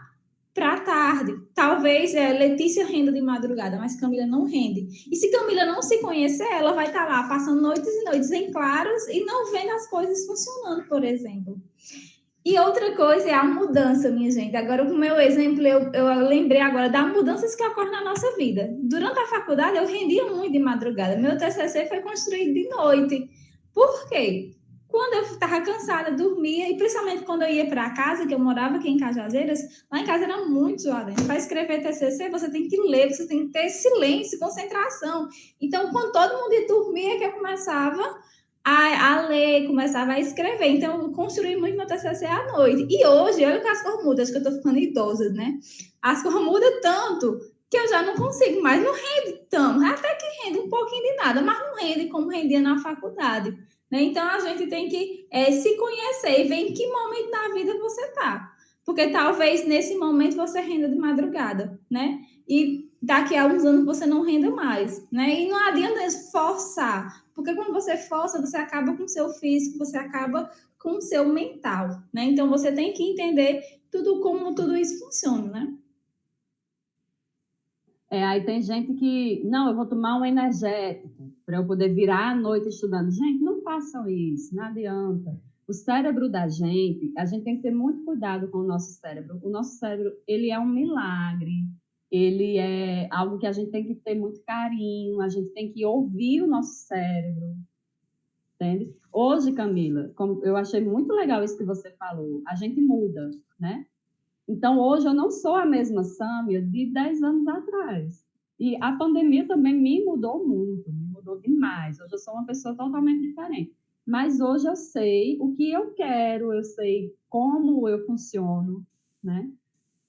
para a tarde. Talvez Letícia renda de madrugada, mas Camila não rende. E se Camila não se conhecer, ela vai estar lá passando noites e noites em claros e não vendo as coisas funcionando, por exemplo. E outra coisa é a mudança, minha gente. Agora, com o meu exemplo, eu lembrei agora das mudanças que ocorrem na nossa vida. Durante a faculdade, eu rendia muito de madrugada. Meu TCC foi construído de noite. Por quê? Quando eu estava cansada, dormia, e principalmente quando eu ia para casa, que eu morava aqui em Cajazeiras, lá em casa era muito zoada. Para escrever TCC, você tem que ler, você tem que ter silêncio, concentração. Então, quando todo mundo ia dormir, é que eu começava a ler, começava a escrever. Então, eu construí muito meu TCC à noite. E hoje, olha que as cores mudam, acho que eu estou ficando idosa, né? As cores mudam tanto que eu já não consigo mais, não rende tanto. Até que rende um pouquinho de nada, mas não rende como rendia na faculdade. Né? Então, a gente tem que se conhecer e ver em que momento da vida você está. Porque talvez nesse momento você renda de madrugada, né? E daqui a uns anos você não renda mais, né? E não adianta forçar, porque quando você força, você acaba com o seu físico, você acaba com o seu mental, né? Então, você tem que entender como tudo isso funciona, né? Aí tem gente que, não, eu vou tomar um energético para eu poder virar à noite estudando. Gente, não façam isso, não adianta. O cérebro da gente, a gente tem que ter muito cuidado com o nosso cérebro. O nosso cérebro, ele é um milagre, ele é algo que a gente tem que ter muito carinho, a gente tem que ouvir o nosso cérebro, entende? Hoje, Camila, como eu achei muito legal isso que você falou, a gente muda, né? Então, hoje eu não sou a mesma Sâmia de 10 anos atrás. E a pandemia também me mudou muito mudou demais. Hoje eu sou uma pessoa totalmente diferente. Mas hoje eu sei o que eu quero, eu sei como eu funciono, né?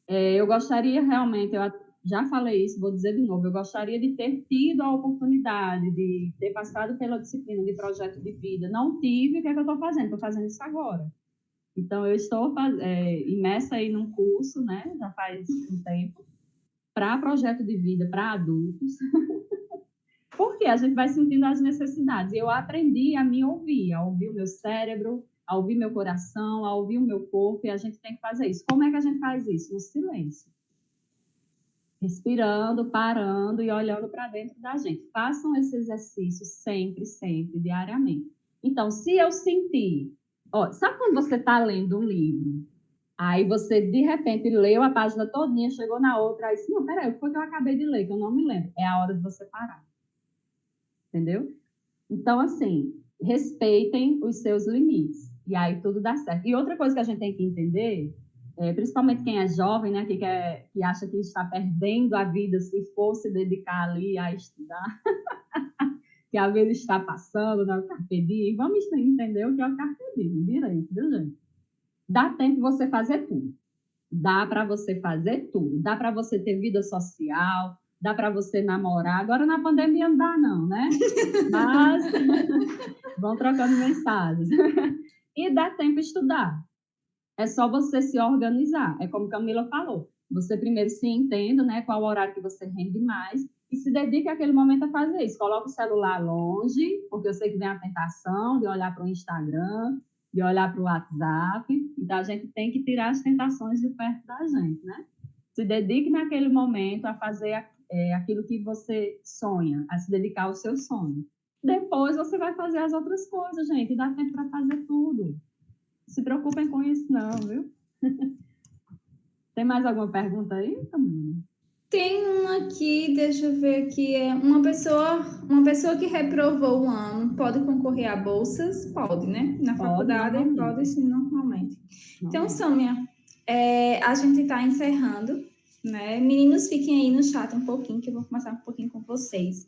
Eu gostaria realmente, eu já falei isso, vou dizer de novo, eu gostaria de ter tido a oportunidade de ter passado pela disciplina de projeto de vida. Não tive, o que é que eu estou fazendo? Estou fazendo isso agora. Então, eu estou imersa aí num curso, né? Já faz um tempo, para projeto de vida para adultos. Porque a gente vai sentindo as necessidades. Eu aprendi a me ouvir, a ouvir o meu cérebro, a ouvir meu coração, a ouvir o meu corpo, e a gente tem que fazer isso. Como é que a gente faz isso? No silêncio. Respirando, parando e olhando para dentro da gente. Façam esse exercício sempre, sempre, diariamente. Então, se eu sentir... sabe quando você está lendo um livro, aí você, de repente, leu a página todinha, chegou na outra, aí disse, não, peraí, o que foi que eu acabei de ler, que eu não me lembro? É a hora de você parar. Entendeu? Então, assim, respeitem os seus limites. E aí tudo dá certo. E outra coisa que a gente tem que entender, principalmente quem é jovem, né, que acha que está perdendo a vida se for se dedicar ali a estudar, que a vida está passando, né, o carpe diem. Vamos entender o que é o carpe diem, direito, viu, gente? Dá tempo de você fazer tudo. Dá para você fazer tudo. Dá para você ter vida social, dá para você namorar. Agora, na pandemia, não dá, não, né? Mas vão trocando mensagens. E dá tempo de estudar. É só você se organizar. É como Camila falou. Você primeiro se entenda, né? Qual o horário que você rende mais e se dedique àquele momento a fazer isso. Coloca o celular longe, porque eu sei que vem a tentação de olhar para o Instagram, de olhar para o WhatsApp. Então, a gente tem que tirar as tentações de perto da gente, né? Se dedique naquele momento a fazer aquilo que você sonha, a se dedicar ao seu sonho. Depois você vai fazer as outras coisas, gente, e dá tempo para fazer tudo. Não se preocupem com isso, não, viu? Tem mais alguma pergunta aí, Camila? Tem uma aqui, deixa eu ver aqui, uma pessoa que reprovou um ano pode concorrer a bolsas? Pode, né? Na faculdade pode sim, normalmente. Então, Sônia, a gente está encerrando, né? Meninos, fiquem aí no chat um pouquinho, que eu vou começar um pouquinho com vocês.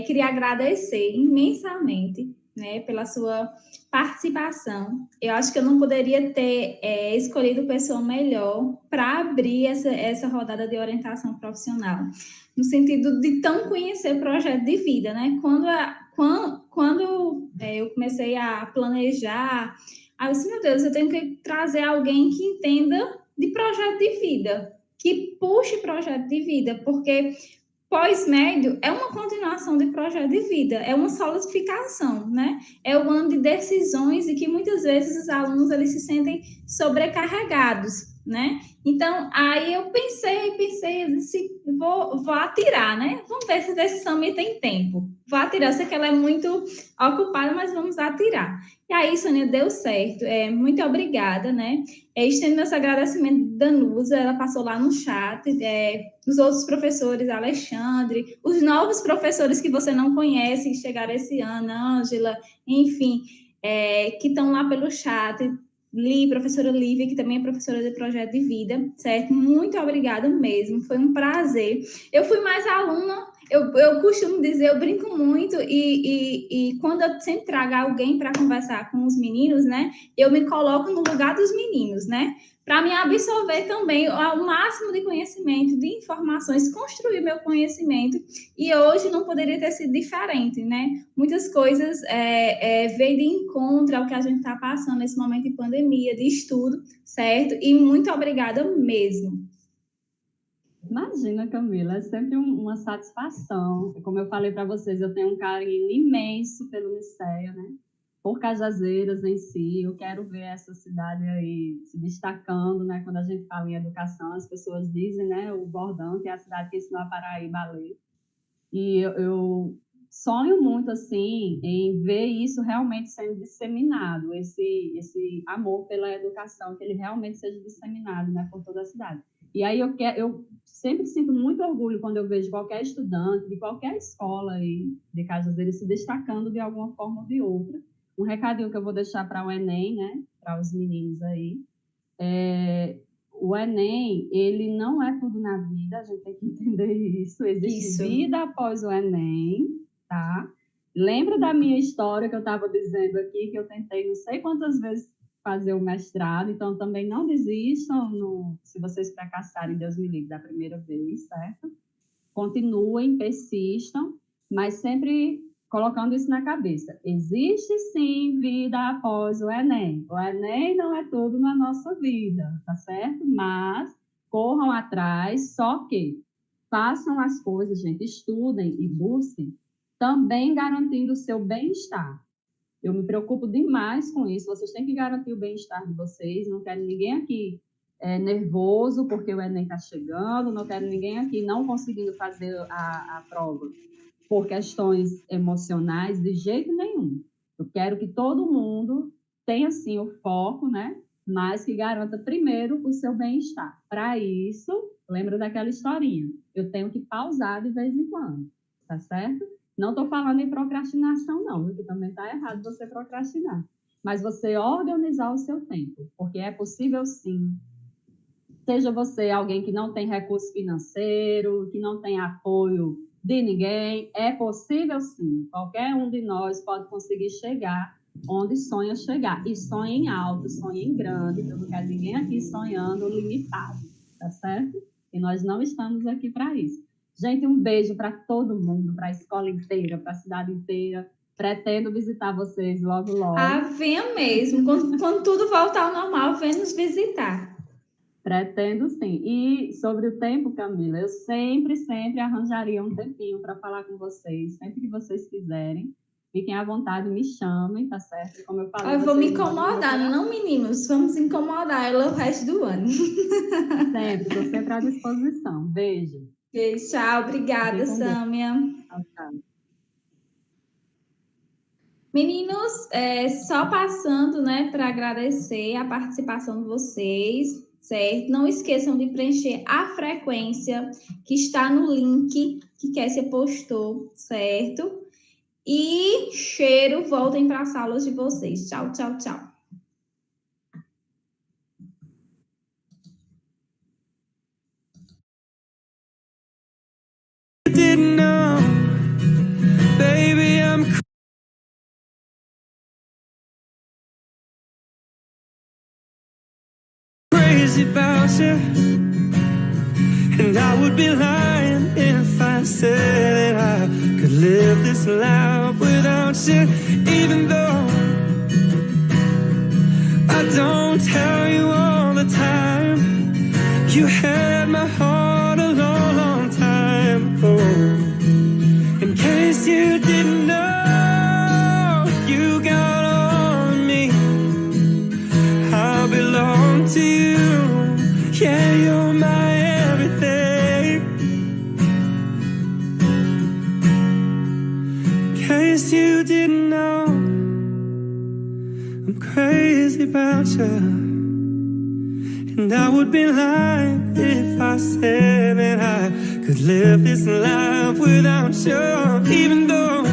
Queria agradecer imensamente, né, pela sua participação. Eu acho que eu não poderia ter escolhido pessoa melhor para abrir essa rodada de orientação profissional, no sentido de tão conhecer o projeto de vida, né? Quando eu comecei a planejar, aí eu disse, meu Deus, eu tenho que trazer alguém que entenda de projeto de vida, que puxe projeto de vida, porque pós-médio é uma continuação de projeto de vida, é uma solidificação, né? É o ano de decisões e que muitas vezes os alunos eles se sentem sobrecarregados, né? Então, aí eu pensei, eu disse, vou atirar, né? Vamos ver se esse Sami tem tempo. Vou atirar, eu sei que ela é muito ocupada, mas vamos atirar. E aí, Sônia, deu certo. Muito obrigada, né? Estendo nosso agradecimento da Danusa, ela passou lá no chat, os outros professores, Alexandre, os novos professores que você não conhece, que chegaram esse ano, Ângela, enfim, que estão lá pelo chat, professora Lívia, que também é professora de projeto de vida, certo? Muito obrigada mesmo, foi um prazer. Eu fui mais aluna, eu costumo dizer, eu brinco muito, e quando eu sempre trago alguém para conversar com os meninos, né, eu me coloco no lugar dos meninos, né, para me absorver também o máximo de conhecimento, de informações, construir meu conhecimento, e hoje não poderia ter sido diferente, né? Muitas coisas vêm de encontro ao que a gente está passando nesse momento de pandemia, de estudo, certo? E muito obrigada mesmo. Imagina, Camila, é sempre uma satisfação. Como eu falei para vocês, eu tenho um carinho imenso pelo Nicéia, né? Por Cajazeiras em si, eu quero ver essa cidade aí se destacando, né? Quando a gente fala em educação, as pessoas dizem, né? O bordão, que é a cidade que ensinou a Paraíba a ler. E eu sonho muito, assim, em ver isso realmente sendo disseminado, esse amor pela educação, que ele realmente seja disseminado, né? Por toda a cidade. E aí eu sempre sinto muito orgulho quando eu vejo qualquer estudante de qualquer escola aí de Cajazeiras se destacando de alguma forma ou de outra. Um recadinho que eu vou deixar para o Enem, né? Para os meninos aí. O Enem, ele não é tudo na vida, a gente tem que entender isso. Existe vida após o Enem, tá? Lembra da minha história que eu estava dizendo aqui, que eu tentei não sei quantas vezes fazer o mestrado, então também não desistam se vocês fracassarem, Deus me livre, da primeira vez, certo? Continuem, persistam, mas sempre colocando isso na cabeça. Existe sim vida após o Enem. O Enem não é tudo na nossa vida, tá certo? Mas corram atrás, só que façam as coisas, gente, estudem e busquem, também garantindo o seu bem-estar. Eu me preocupo demais com isso. Vocês têm que garantir o bem-estar de vocês. Não quero ninguém aqui nervoso porque o Enem está chegando. Não quero ninguém aqui não conseguindo fazer a prova por questões emocionais, de jeito nenhum. Eu quero que todo mundo tenha, sim, o foco, né? Mas que garanta primeiro o seu bem-estar. Para isso, lembra daquela historinha. Eu tenho que pausar de vez em quando, tá certo? Não estou falando em procrastinação, não, porque também está errado você procrastinar. Mas você organizar o seu tempo, porque é possível, sim. Seja você alguém que não tem recurso financeiro, que não tem apoio de ninguém, é possível, sim. Qualquer um de nós pode conseguir chegar onde sonha chegar. E sonha em alto, sonha em grande, eu não quero ninguém aqui sonhando limitado, tá certo? E nós não estamos aqui para isso. Gente, um beijo para todo mundo, para a escola inteira, para a cidade inteira. Pretendo visitar vocês logo, logo. Venha mesmo. Quando tudo voltar ao normal, venha nos visitar. Pretendo, sim. E sobre o tempo, Camila, eu sempre arranjaria um tempinho para falar com vocês, sempre que vocês quiserem. Fiquem à vontade, me chamem, tá certo? Como eu falei... Eu vou me incomodar, não, meninos? Vamos incomodar ela o resto do ano. Sempre, estou sempre à disposição. Beijo. Beijo, tchau. Obrigada, Sâmia. Tchau. Meninos, só passando, né, para agradecer a participação de vocês, certo? Não esqueçam de preencher a frequência que está no link que Kessia postou, certo? E cheiro, voltem para as aulas de vocês. Tchau, tchau, tchau. Didn't know, baby, I'm crazy about you, and I would be lying if I said that I could live this life without you, even though I don't tell you all the time. You had my heart a long, long time ago. In case you didn't know, you got on me. I belong to you. Yeah, you're my everything. In case you didn't know, I'm crazy about you. And I would be lying if I said that I could live this life without you, even though